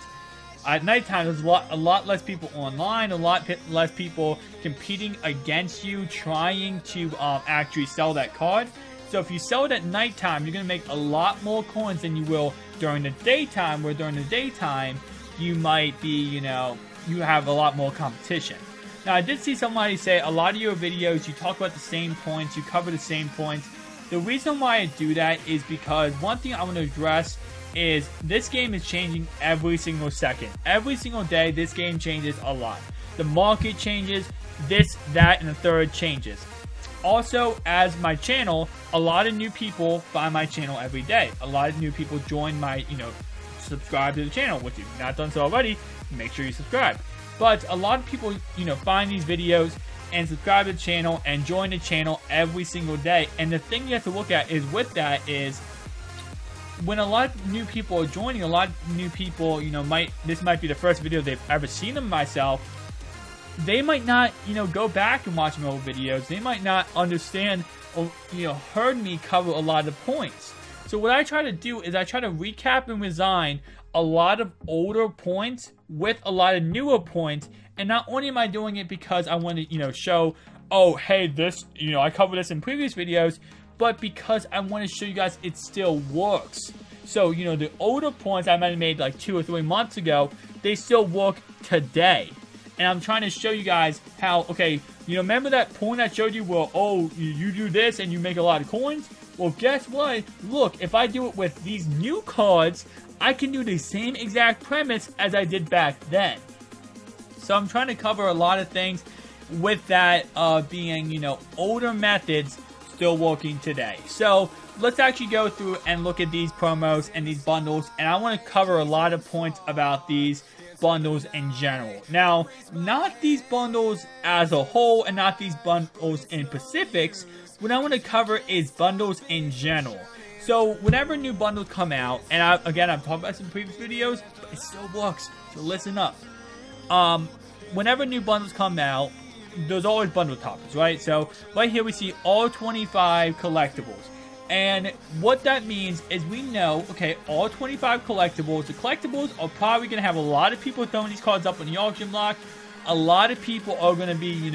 at nighttime, there's a lot less people online, a lot less people competing against you, trying to actually sell that card. So if you sell it at nighttime, you're going to make a lot more coins than you will during the daytime, where during the daytime, you might be, you have a lot more competition. Now, I did see somebody say a lot of your videos, you talk about the same points, you cover the same points. The reason why I do that is because one thing I want to address is this game is changing every single second. Every single day, this game changes a lot. The market changes, this, that, and the third changes. Also, as my channel, a lot of new people find my channel every day. A lot of new people join my, subscribe to the channel, which if you've not done so already, make sure you subscribe. But a lot of people, find these videos and subscribe to the channel and join the channel every single day. And the thing you have to look at is with that is when a lot of new people are joining, a lot of new people, this might be the first video they've ever seen of myself. They might not, go back and watch my old videos. They might not understand or, heard me cover a lot of points. So what I try to do is I try to recap and resign a lot of older points with a lot of newer points. And not only am I doing it because I want to, show, oh, hey, this, I covered this in previous videos, but because I want to show you guys it still works. So, the older points I might have made like 2 or 3 months ago, they still work today. And I'm trying to show you guys how, okay, remember that point I showed you where, oh, you do this and you make a lot of coins? Well, guess what? Look, if I do it with these new cards, I can do the same exact premise as I did back then. So I'm trying to cover a lot of things with that being, older methods still working today. So let's actually go through and look at these promos and these bundles. And I want to cover a lot of points about these bundles in general. Now, not these bundles as a whole and not these bundles in specifics. What I want to cover is bundles in general. So whenever new bundles come out, and I've talked about this in previous videos, but it still works, so listen up. Whenever new bundles come out, there's always bundle toppers, right? So right here we see all 25 collectibles. And what that means is we know, okay, all 25 collectibles, the collectibles are probably going to have a lot of people throwing these cards up on the auction block. A lot of people are going to be,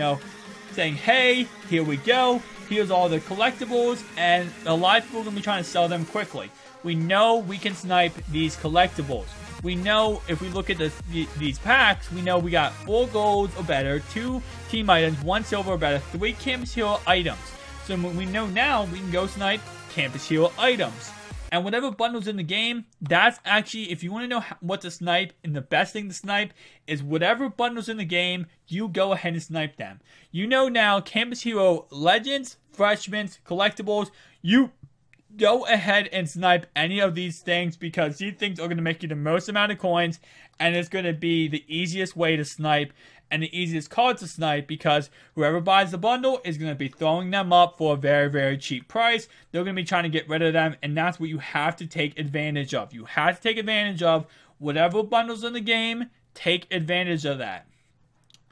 saying, hey, here we go. Here's all the collectibles. And a lot of people are going to be trying to sell them quickly. We know we can snipe these collectibles. We know if we look at these packs, we know we got 4 golds or better, 2 team items, 1 silver or better, 3 campus hero items. So we know now we can go snipe campus hero items. And whatever bundles in the game, that's actually, if you want to know what to snipe, and the best thing to snipe is whatever bundles in the game, you go ahead and snipe them. You know now, campus hero legends, freshmen, collectibles, you go ahead and snipe any of these things because these things are going to make you the most amount of coins, and it's going to be the easiest way to snipe and the easiest card to snipe because whoever buys the bundle is going to be throwing them up for a very, very cheap price. They're going to be trying to get rid of them, and that's what you have to take advantage of. You have to take advantage of whatever bundles in the game. Take advantage of that.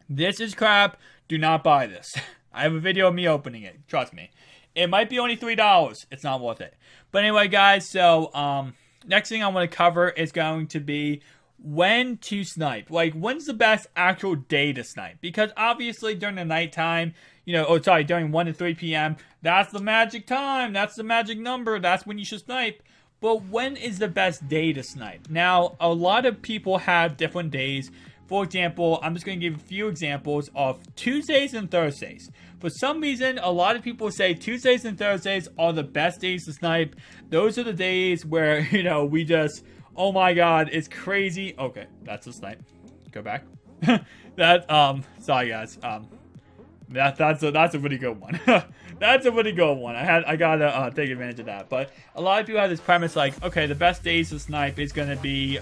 This is crap. Do not buy this. I have a video of me opening it. Trust me. It might be only $3. It's not worth it. But anyway, guys, so next thing I want to cover is going to be when to snipe. Like, when's the best actual day to snipe? Because obviously during the nighttime, during 1 to 3 p.m., that's the magic time. That's the magic number. That's when you should snipe. But when is the best day to snipe? Now, a lot of people have different days. For example, I'm just going to give a few examples of Tuesdays and Thursdays. For some reason, a lot of people say Tuesdays and Thursdays are the best days to snipe. Those are the days where, we just, oh my god, it's crazy. Okay, that's a snipe. Go back. Sorry guys. That's a really good one. That's a really good one. I gotta take advantage of that. But a lot of people have this premise like, okay, the best days to snipe is gonna be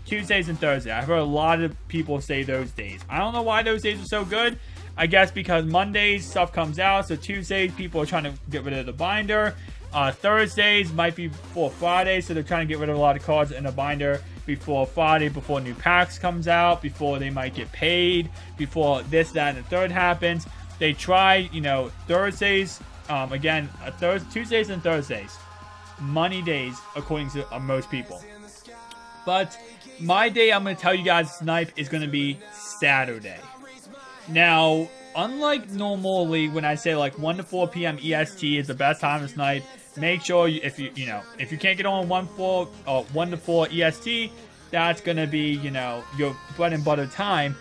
Tuesdays and Thursdays. I've heard a lot of people say those days. I don't know why those days are so good. I guess because Mondays stuff comes out, so Tuesdays people are trying to get rid of the binder. Thursdays might be before Friday, so they're trying to get rid of a lot of cards in the binder before Friday, before new packs comes out, before they might get paid, before this, that, and the third happens. They try, Thursdays, Tuesdays and Thursdays, money days, according to most people. But my day I'm going to tell you guys to snipe is going to be Saturday. Now, unlike normally when I say like 1 to 4 p.m. EST is the best time to snipe, make sure if you can't get on 1 to 4 EST, that's gonna be your bread and butter time.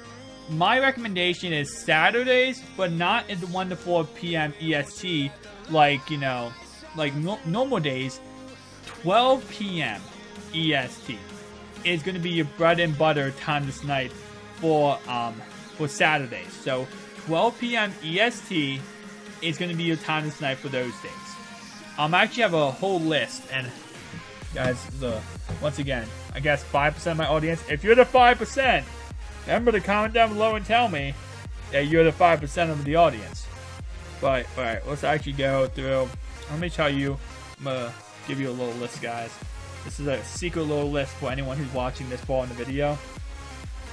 My recommendation is Saturdays, but not at the 1 to 4 p.m. EST like normal days. 12 p.m. EST is gonna be your bread and butter time to snipe for Saturdays. So 12 p.m. EST is going to be your time to snipe for those days. I actually have a whole list, and guys, once again, I guess 5% of my audience. If you're the 5%, remember to comment down below and tell me that you're the 5% of the audience. But alright, let's actually go through. Let me tell you. I'm gonna give you a little list, guys. This is a secret little list for anyone who's watching this far in the video.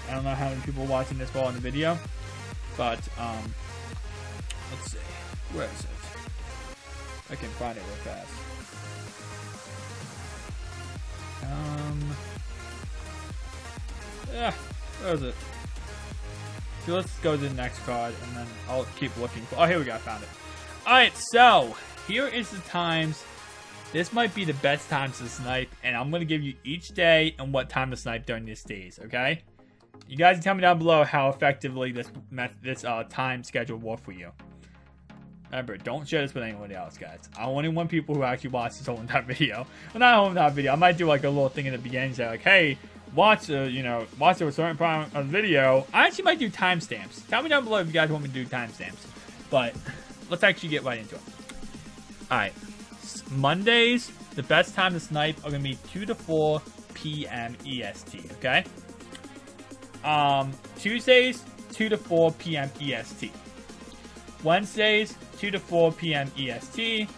I don't know how many people are watching this far in the video, but let's see. Where is it? I can find it real fast. Yeah, where is it? So let's go to the next card, and then I'll keep looking for. Oh, here we go. I found it. All right, so here is the times. This might be the best times to snipe, and I'm going to give you each day and what time to snipe during these days, okay? You guys can tell me down below how effectively this time schedule worked for you. Remember, don't share this with anyone else, guys. I only want people who actually watch this whole entire video. Well, not a whole entire video. I might do like a little thing in the beginning, say like, hey, watch a certain part of the video. I actually might do timestamps. Tell me down below if you guys want me to do timestamps. But let's actually get right into it. All right. Mondays, the best time to snipe are going to be 2 to 4 p.m. EST, okay? Tuesdays, 2 to 4 p.m. EST. Wednesdays, 2 to 4 p.m. EST.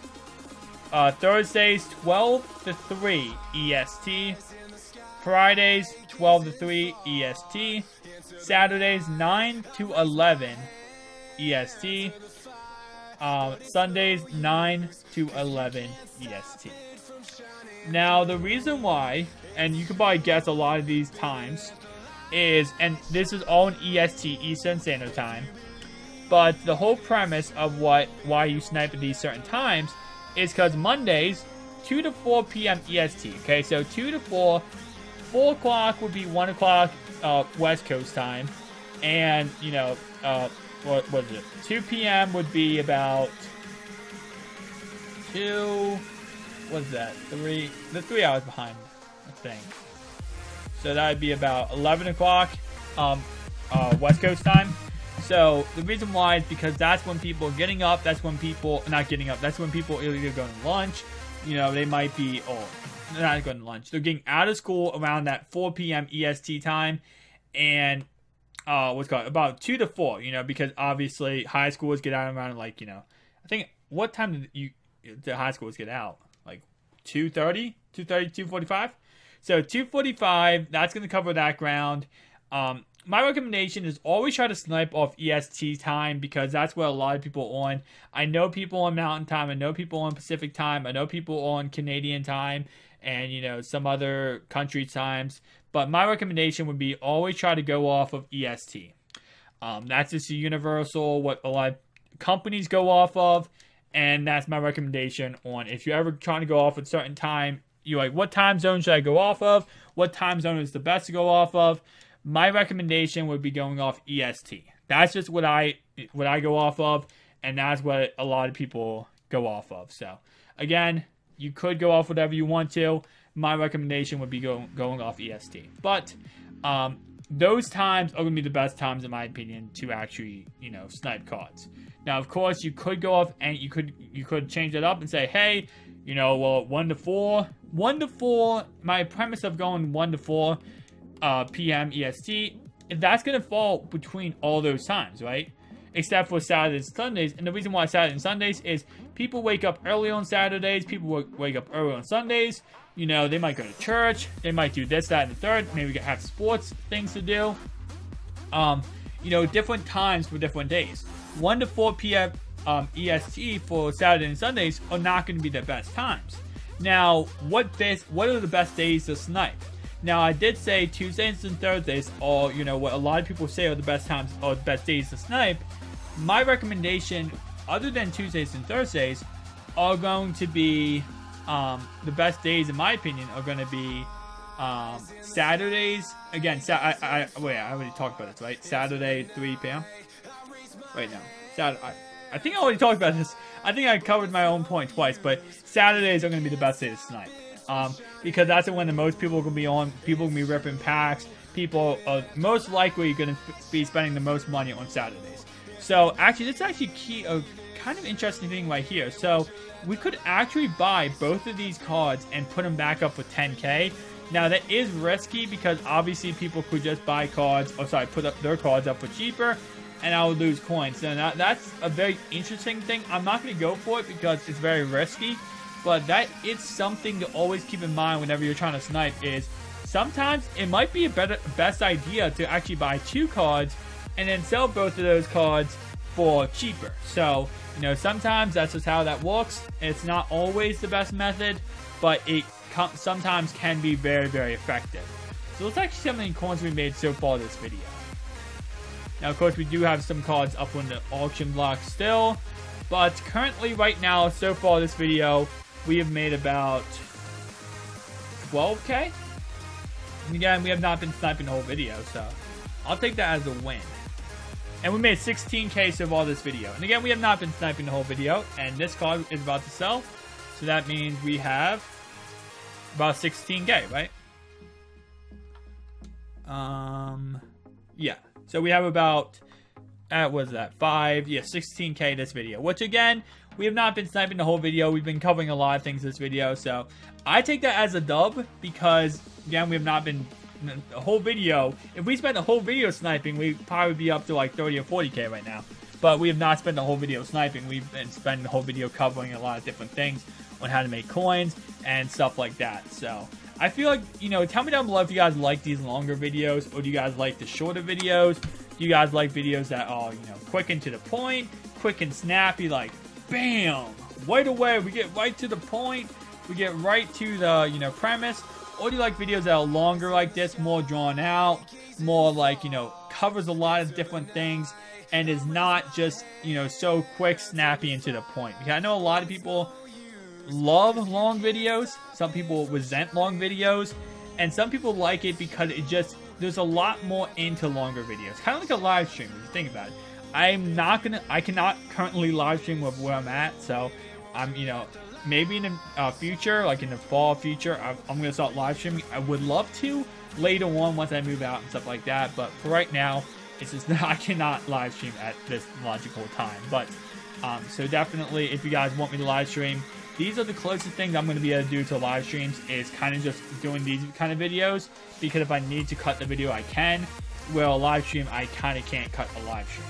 Thursdays, 12 to 3 EST. Fridays, 12 to 3 EST. Saturdays, 9 to 11 EST. Sundays, 9 to 11 EST. Now, the reason why, and you can probably guess a lot of these times, is, and this is all in EST, Eastern Standard Time, but the whole premise of why you snipe at these certain times is because Mondays, 2 to 4 p.m. EST, okay? So 2 to 4, 4 o'clock would be 1 o'clock West Coast time, and, you know, what is it? 2 p.m. would be about 2. What is that? 3. The 3 hours behind, I think. So that would be about 11 o'clock West Coast time. So the reason why is because that's when people are getting up. That's when people not getting up. That's when people are either going to lunch. You know, they might be. Oh, they're not going to lunch. They're getting out of school around that 4 p.m. EST time, and what's called about 2 to 4, you know, because obviously high schoolers get out around like, you know, I think, what time did the high schoolers get out? Like 2:30, 2:45? So 2:45, that's going to cover that ground. My recommendation is always try to snipe off EST time because that's what a lot of people are on. I know people on Mountain Time. I know people on Pacific Time. I know people on Canadian Time and, you know, some other country times. But my recommendation would be always try to go off of EST. That's just a universal, what a lot of companies go off of. And that's my recommendation on if you're ever trying to go off at a certain time, you're like, what time zone should I go off of? What time zone is the best to go off of? My recommendation would be going off EST. That's just what I go off of, and that's what a lot of people go off of. So, again, you could go off whatever you want to. My recommendation would be going off EST. But those times are going to be the best times, in my opinion, to actually, you know, snipe cards. Now, of course, you could go off and you could change it up and say, hey, you know, well, 1 to 4. 1 to 4, my premise of going 1 to 4 p.m. EST, that's going to fall between all those times, right? Except for Saturdays and Sundays. And the reason why Saturdays and Sundays is people wake up early on Saturdays. People wake up early on Sundays. You know, they might go to church. They might do this, that, and the third. Maybe have sports things to do. You know, different times for different days. 1 to 4 p.m. EST for Saturday and Sundays are not going to be the best times. Now, what are the best days to snipe? Now, I did say Tuesdays and Thursdays are, you know, what a lot of people say are the best times or the best days to snipe. My recommendation, other than Tuesdays and Thursdays, are going to be the best days, in my opinion, are going to be Saturdays. Again, I already talked about this, right? Saturday, 3 p.m. Wait, no. Saturday. I think I already talked about this. I think I covered my own point twice, but Saturdays are going to be the best day to snipe. Because that's when the most people are going to be on. People are going to be ripping packs. People are most likely going to be spending the most money on Saturdays. So, actually, this is actually kind of interesting thing right here. So we could actually buy both of these cards and put them back up for 10K. Now that is risky because obviously people could just buy cards, or sorry, put up their cards up for cheaper, and I would lose coins. So now that's a very interesting thing. I'm not going to go for it because it's very risky, but that is something to always keep in mind whenever you're trying to snipe. Is sometimes it might be best idea to actually buy 2 cards and then sell both of those cards for cheaper. So, you know, sometimes that's just how that works. It's not always the best method, but it sometimes can be very, very effective. So let's actually see how many coins we made so far this video. Now, of course, we do have some cards up on the auction block still, but currently right now, so far this video, we have made about 12K. And again, we have not been sniping the whole video, so I'll take that as a win. And we made 16K so far this video. And again, we have not been sniping the whole video, and this card is about to sell, so that means we have about 16K, right? Yeah. So we have about, what was that? 16K this video. Which again, we have not been sniping the whole video. We've been covering a lot of things this video. So I take that as a dub because, again, we have not been the whole video. If we spent the whole video sniping, we'd probably be up to like 30 or 40K right now. But we have not spent the whole video sniping. We've been spending the whole video covering a lot of different things on how to make coins and stuff like that. So I feel like, you know, tell me down below if you guys like these longer videos, or do you guys like the shorter videos? Do you guys like videos that are, you know, quick and to the point, quick and snappy, like bam, right away, we get right to the point, we get right to the, you know, premise? Or do you like videos that are longer like this, more drawn out, more like, you know, covers a lot of different things and is not just, you know, so quick, snappy, and to the point? Because I know a lot of people love long videos, some people resent long videos, and some people like it because it just, there's a lot more into longer videos. Kind of like a live stream, if you think about it. I cannot currently live stream with where I'm at, so I'm, you know, maybe in the future, like in the fall future, I'm going to start live streaming. I would love to later on once I move out and stuff like that, but for right now, it's just, I cannot live stream at this logical time. But, so definitely, if you guys want me to live stream, these are the closest things I'm going to be able to do to live streams, is kind of just doing these kind of videos, because if I need to cut the video, I can. Well, a live stream, I kind of can't cut a live stream.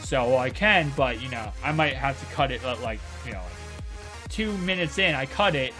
So, well, I can, but, you know, I might have to cut it, like, you know, 2 minutes in, I cut it.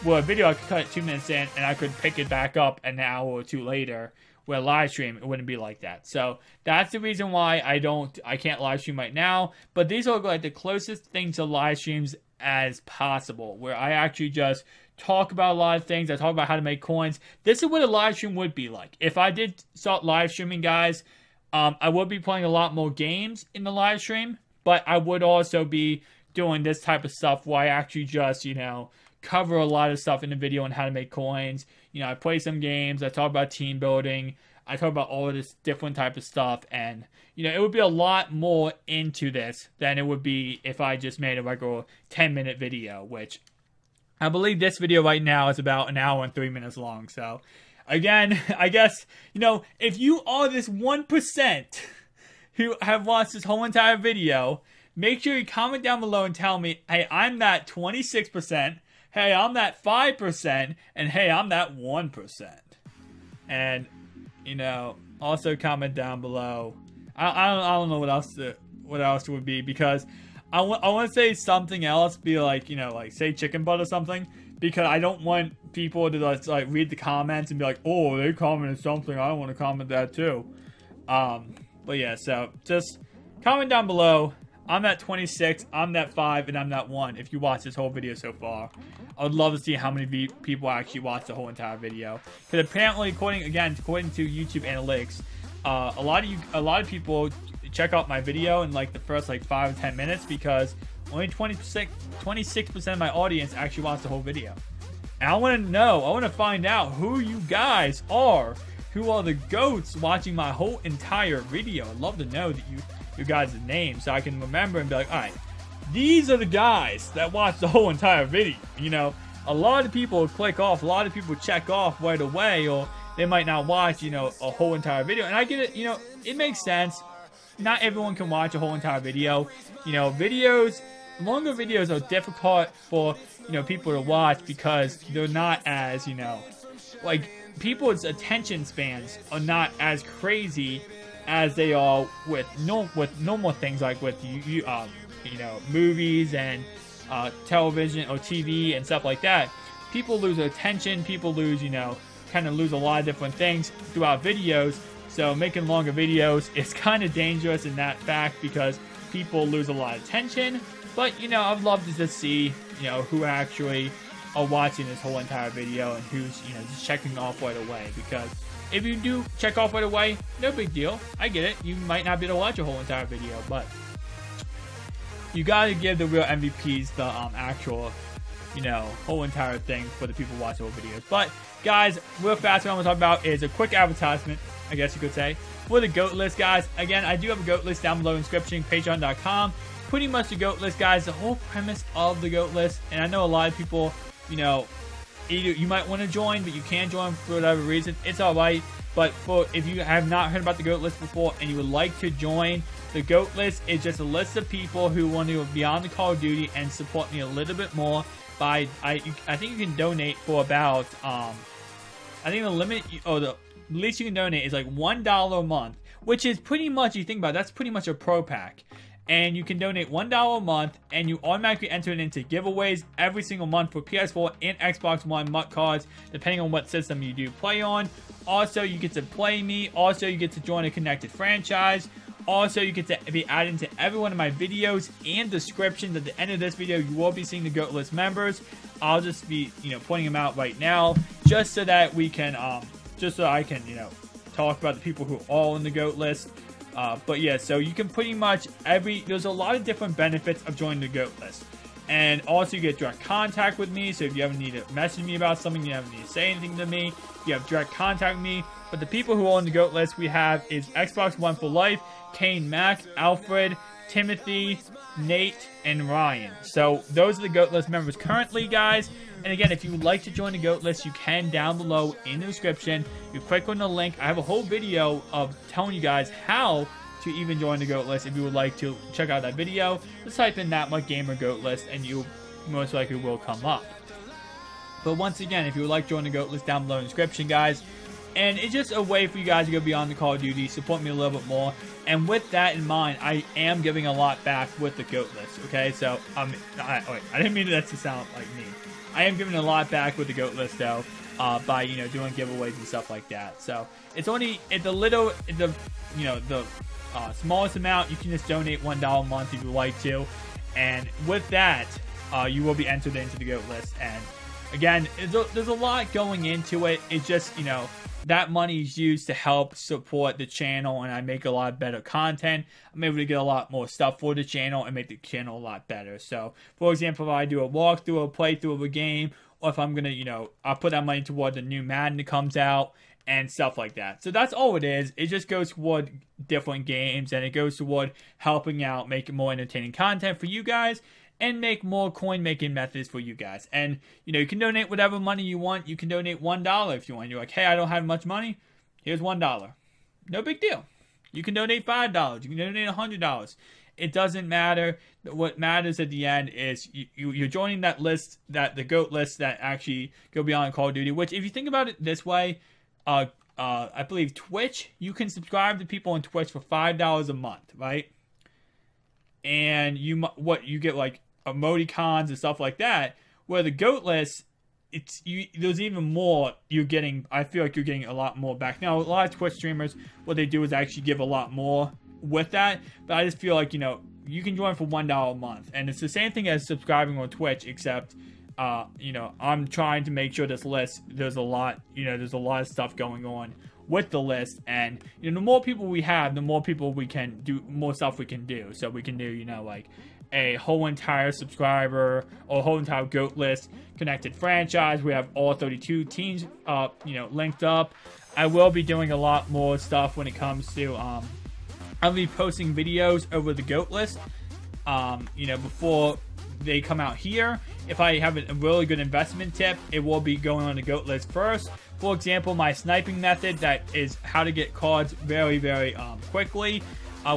Well, a video, I could cut it 2 minutes in, and I could pick it back up an hour or 2 later. Where live stream, it wouldn't be like that. So that's the reason why I can't live stream right now. But these are like the closest thing to live streams as possible, where I actually just talk about a lot of things. I talk about how to make coins. This is what a live stream would be like. If I did start live streaming, guys, I would be playing a lot more games in the live stream, but I would also be doing this type of stuff where I actually just, you know, cover a lot of stuff in the video on how to make coins. You know, I play some games, I talk about team building, I talk about all of this different type of stuff, and, you know, it would be a lot more into this than it would be if I just made a regular 10-minute video, which I believe this video right now is about an hour and 3 minutes long. So, again, I guess, you know, if you are this 1% who have watched this whole entire video, make sure you comment down below and tell me, hey, I'm that 26%, hey, I'm that 5%, and hey, I'm that 1%. And, you know, also comment down below. I don't know what else would be, because I want to say something else, be like, you know, like say chicken butt or something, because I don't want people to just, like, read the comments and be like, oh, they commented something, I want to comment that too. But yeah, so just comment down below. I'm that 26, I'm that 5, and I'm that 1 if you watch this whole video so far. I would love to see how many people actually watch the whole entire video. Because apparently, according to YouTube analytics, a lot of people check out my video in like the first like 5 or 10 minutes, because only 26% of my audience actually watch the whole video. And I want to know, I want to find out who you guys are, who are the GOATs watching my whole entire video. I'd love to know that your guys' names, so I can remember and be like, alright, these are the guys that watch the whole entire video. You know, a lot of people click off, a lot of people check off right away, or they might not watch, you know, a whole entire video. And I get it, you know, it makes sense. Not everyone can watch a whole entire video. You know, videos longer videos are difficult for, you know, people to watch because they're not as, you know, like, people's attention spans are not as crazy as they are with normal things, like with you know, movies and television or TV and stuff like that. People lose attention, people lose, you know, kind of lose a lot of different things throughout videos. So making longer videos is kind of dangerous in that fact because people lose a lot of attention. But, you know, I'd love to just see, you know, who actually are watching this whole entire video and who's, you know, just checking off right away. Because if you do check off right away, no big deal. I get it. You might not be able to watch a whole entire video, but you gotta give the real MVPs the actual, you know, whole entire thing for the people watching whole videos. But guys, real fast, what I'm gonna talk about is a quick advertisement, I guess you could say, for the GOAT list, guys. Again, I do have a GOAT list down below in the description, patreon.com. Pretty much the GOAT list, guys, the whole premise of the GOAT list. And I know a lot of people, you know, either you might want to join, but you can't join for whatever reason. It's alright. But if you have not heard about the GOAT list before and you would like to join, the GOAT list is just a list of people who want to be on the Call of Duty and support me a little bit more. By I think you can donate for about I think the limit or the least you can donate is like $1 a month, which is pretty much, you think about it, that's pretty much a pro pack. And you can donate $1 a month, and you automatically enter it into giveaways every single month for PS4 and Xbox One MUT cards, depending on what system you do play on. Also, you get to play me. Also, you get to join a connected franchise. Also, you get to be added into every one of my videos and descriptions. At the end of this video, you will be seeing the GOAT list members. I'll just be, you know, pointing them out right now, just so that we can, just so I can, you know, talk about the people who are all in the GOAT list. But yeah, so you can pretty much there's a lot of different benefits of joining the GOAT list. And also you get direct contact with me, so if you ever need to message me about something, you ever need to say anything to me, you have direct contact with me. But the people who are on the GOAT list we have is Xbox One for Life, Cain Mack, Alfred, Timothy, Nate, and Ryan. So those are the GOAT list members currently, guys. And again, if you would like to join the GOAT list, you can down below in the description. You click on the link. I have a whole video of telling you guys how to even join the GOAT list. If you would like to check out that video, just type in that much gamer GOAT list and you most likely will come up. But once again, if you would like to join the GOAT list, down below in the description, guys. And it's just a way for you guys to go beyond the Call of Duty, support me a little bit more. And with that in mind, I am giving a lot back with the GOAT list, okay? So, I didn't mean that to sound like me. I am giving a lot back with the GOAT list, though, by, you know, doing giveaways and stuff like that. So, it's the smallest amount. You can just donate $1 a month if you would like to. And with that, you will be entered into the GOAT list. And again, there's a lot going into it. It's just, you know, that money is used to help support the channel, and I make a lot better content. I'm able to get a lot more stuff for the channel and make the channel a lot better. So, for example, if I do a walkthrough or playthrough of a game, or if I'm going to, you know, I'll put that money toward the new Madden that comes out and stuff like that. So that's all it is. It just goes toward different games, and it goes toward helping out, making more entertaining content for you guys, and make more coin making methods for you guys. And, you know, you can donate whatever money you want. You can donate $1 if you want. You're like, hey, I don't have much money. Here's $1. No big deal. You can donate $5. You can donate $100. It doesn't matter. What matters at the end is you're joining that list, the GOAT list that actually go beyond Call of Duty. Which, if you think about it this way, I believe Twitch, you can subscribe to people on Twitch for $5 a month, right? And you get like emoticons and stuff like that. Where the GOAT list, there's even more you're getting. I feel like you're getting a lot more back. Now, a lot of Twitch streamers, what they do is actually give a lot more with that. But I just feel like, you know, you can join for $1 a month, and it's the same thing as subscribing on Twitch, except you know, I'm trying to make sure this list, there's a lot of stuff going on with the list, and, you know, the more people we have, the more people we can do, more stuff we can do. So we can do, you know, like a whole entire subscriber or a whole entire GOAT list connected franchise. We have all 32 teams you know, linked up. I will be doing a lot more stuff when it comes to I'll be posting videos over the GOAT list you know, before they come out here. If I have a really good investment tip, it will be going on the GOAT list first. For example, my sniping method, that is how to get cards very, very quickly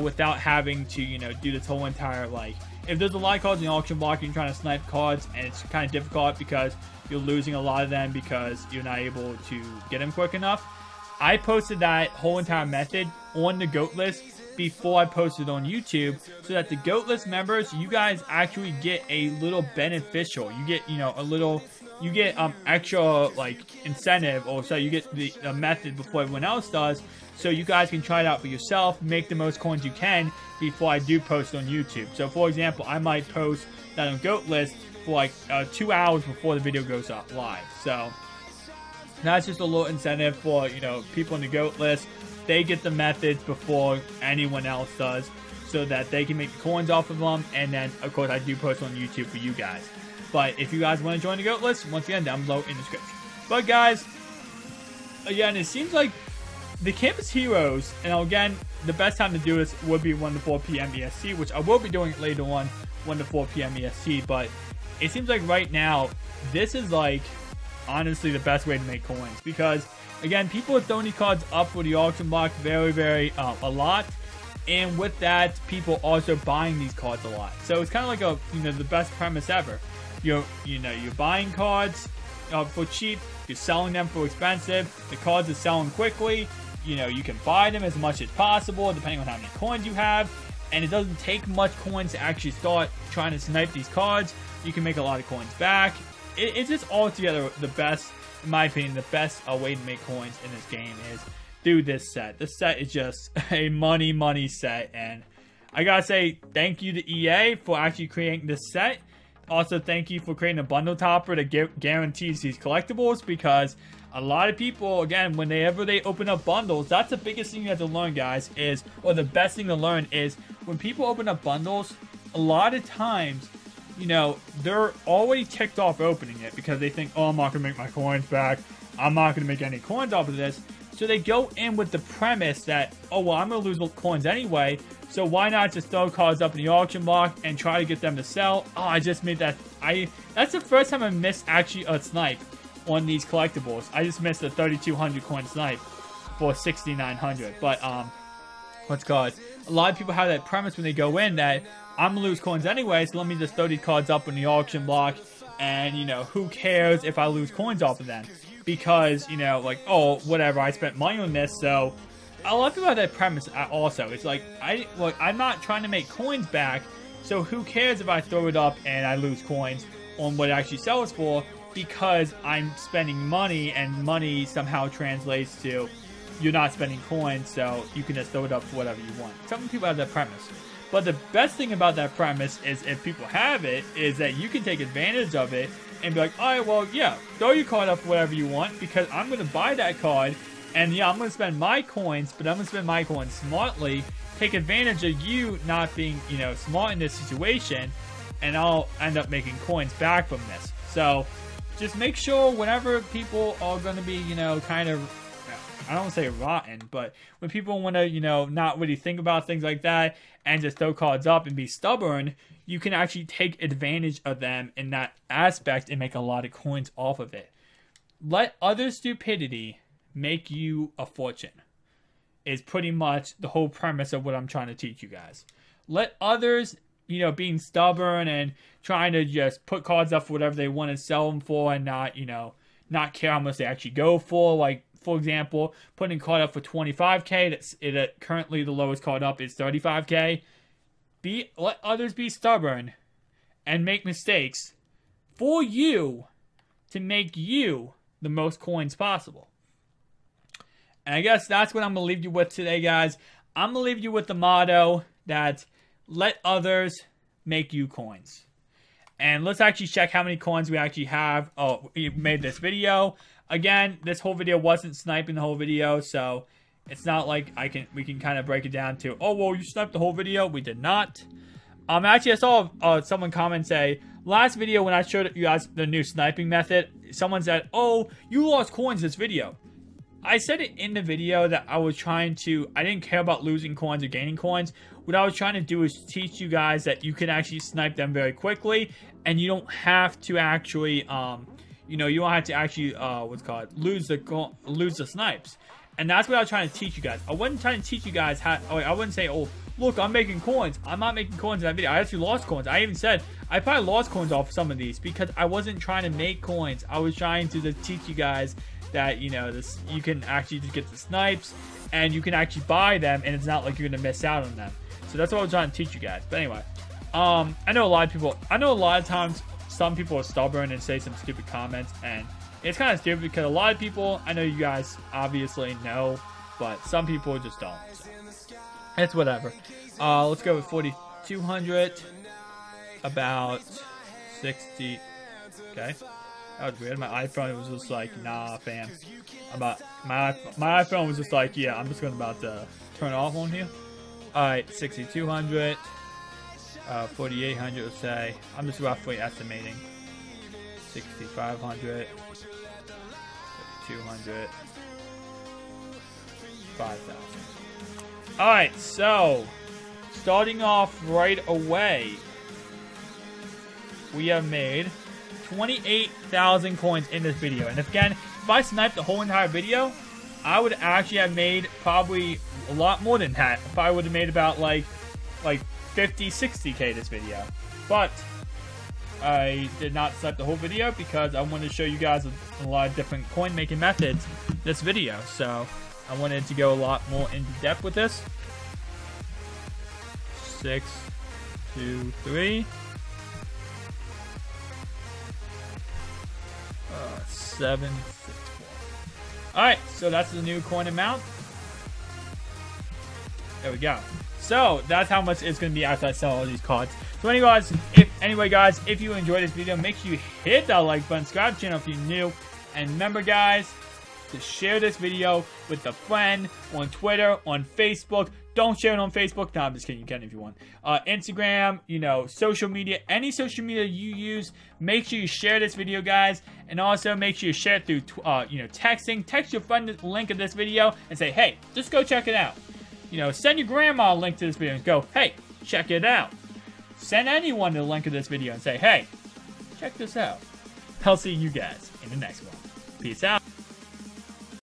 without having to, you know, do this whole entire, like, if there's a lot of cards in the auction block, you're trying to snipe cards, and it's kind of difficult because you're losing a lot of them because you're not able to get them quick enough. I posted that whole entire method on the GOAT list before I posted on YouTube, so that the GOAT list members, you guys actually get a little beneficial. You get, a little, you get extra like incentive, or so you get the method before everyone else does, so you guys can try it out for yourself, make the most coins you can before I do post on YouTube. So for example, I might post that on GOAT list for like 2 hours before the video goes up live. So that's just a little incentive for, people on the GOAT list. They get the methods before anyone else does, so that they can make the coins off of them. And then, of course, I do post on YouTube for you guys. But if you guys want to join the GOAT list, once again, down below in the description. But guys, again, it seems like the Campus Heroes, and again, the best time to do this would be 1 to 4 p.m. EST, which I will be doing it later on, 1 to 4 p.m. EST. But it seems like right now, this is like, honestly, the best way to make coins, because again, people are throwing these cards up for the auction block very, a lot, and with that, people also buying these cards a lot. So it's kind of like the best premise ever. You're buying cards for cheap, you're selling them for expensive. The cards are selling quickly. You can buy them as much as possible, depending on how many coins you have, and it doesn't take much coins to actually start trying to snipe these cards. You can make a lot of coins back. It's just altogether the best. In my opinion, the best way to make coins in this game is through this set. This set is just a money set, and I gotta say thank you to EA for actually creating this set. Also, thank you for creating a bundle topper that guarantees these collectibles, because a lot of people, again, whenever they open up bundles, that's the biggest thing you have to learn, guys, or the best thing to learn is when people open up bundles, a lot of times, they're already ticked off opening it because they think, oh, I'm not going to make my coins back. I'm not going to make any coins off of this. So they go in with the premise that, oh, well, I'm going to lose coins anyway. So why not just throw cards up in the auction block and try to get them to sell? Oh, I just made that. That's the first time I missed actually a snipe on these collectibles. I just missed a 3,200 coin snipe for 6,900. But, what's called? A lot of people have that premise when they go in that I'm gonna lose coins anyway, so let me just throw these cards up in the auction block, and who cares if I lose coins off of them? Because like, oh, whatever, I spent money on this. So a lot of people have that premise also. It's like, I'm not trying to make coins back, so who cares if I throw it up and I lose coins on what it actually sells for, because I'm spending money, and money somehow translates to you're not spending coins, so you can just throw it up for whatever you want. Some people have that premise. But the best thing about that premise is, if people have it, is that you can take advantage of it and be like, all right, well, yeah, throw your card up for whatever you want, because I'm going to buy that card, and yeah, I'm going to spend my coins, but I'm going to spend my coins smartly, take advantage of you not being, smart in this situation, and I'll end up making coins back from this. So just make sure whenever people are going to be, kind of, I don't want to say rotten, but when people want to, not really think about things like that and just throw cards up and be stubborn, you can actually take advantage of them in that aspect and make a lot of coins off of it. Let other stupidity make you a fortune is pretty much the whole premise of what I'm trying to teach you guys. Let others, being stubborn and trying to just put cards up for whatever they want to sell them for, and not, not care how much they actually go for. Like, for example, putting a card up for 25k, currently the lowest card up is 35k. Let others be stubborn and make mistakes for you to make you the most coins possible. And I guess that's what I'm going to leave you with today, guys. I'm going to leave you with the motto that let others make you coins. And let's actually check how many coins we actually have. Oh, we made this video. Again, this whole video wasn't sniping the whole video, so it's not like we can kind of break it down to, oh, well, you sniped the whole video. We did not. Actually, I saw someone comment say, last video when I showed you guys the new sniping method, someone said, oh, you lost coins this video. I said it in the video that I didn't care about losing coins or gaining coins. What I was trying to do is teach you guys that you can actually snipe them very quickly, and you don't have to actually, you don't have to actually, lose the snipes. And that's what I was trying to teach you guys. I wasn't trying to teach you guys how, I wouldn't say, oh, look, I'm making coins. I'm not making coins in that video. I actually lost coins. I even said I probably lost coins off some of these because I wasn't trying to make coins. I was trying to just teach you guys that, you know, this, you can actually just get the snipes and you can actually buy them, and it's not like you're gonna miss out on them. So that's what I was trying to teach you guys. But anyway, I know a lot of times some people are stubborn and say some stupid comments, and it's kind of stupid because a lot of people, I know you guys obviously know, but some people just don't. So it's whatever. Let's go with 4,200. About 60. Okay. That was weird. My iPhone was just like, nah, fam. My iPhone was just like, yeah, I'm just going about to turn it off on here. Alright, 6,200. 4,800, let's say. I'm just roughly estimating. 6,500. 200. 5,000. Alright, so starting off right away, we have made 28,000 coins in this video. And again, if I sniped the whole entire video, I would actually have made probably a lot more than that. If I would have made about like 50, 60k this video. But I did not snipe the whole video because I wanted to show you guys a lot of different coin making methods this video. So I wanted to go a lot more into depth with this. 6, 2, 3. 7, 6, 4. Alright, so that's the new coin amount. There we go. So that's how much it's going to be after I sell all these cards. So anyway, guys, if you enjoyed this video, make sure you hit that like button, subscribe to the channel if you're new, and remember, guys, to share this video with a friend on Twitter, on Facebook. Don't share it on Facebook. No, I'm just kidding. You can if you want. Instagram, you know, social media, any social media you use, make sure you share this video, guys. And also make sure you share it through, you know, texting. Text your friend the link of this video and say, hey, just go check it out. You know, send your grandma a link to this video and go, hey, check it out. Send anyone the link of this video and say, hey, check this out. I'll see you guys in the next one. Peace out.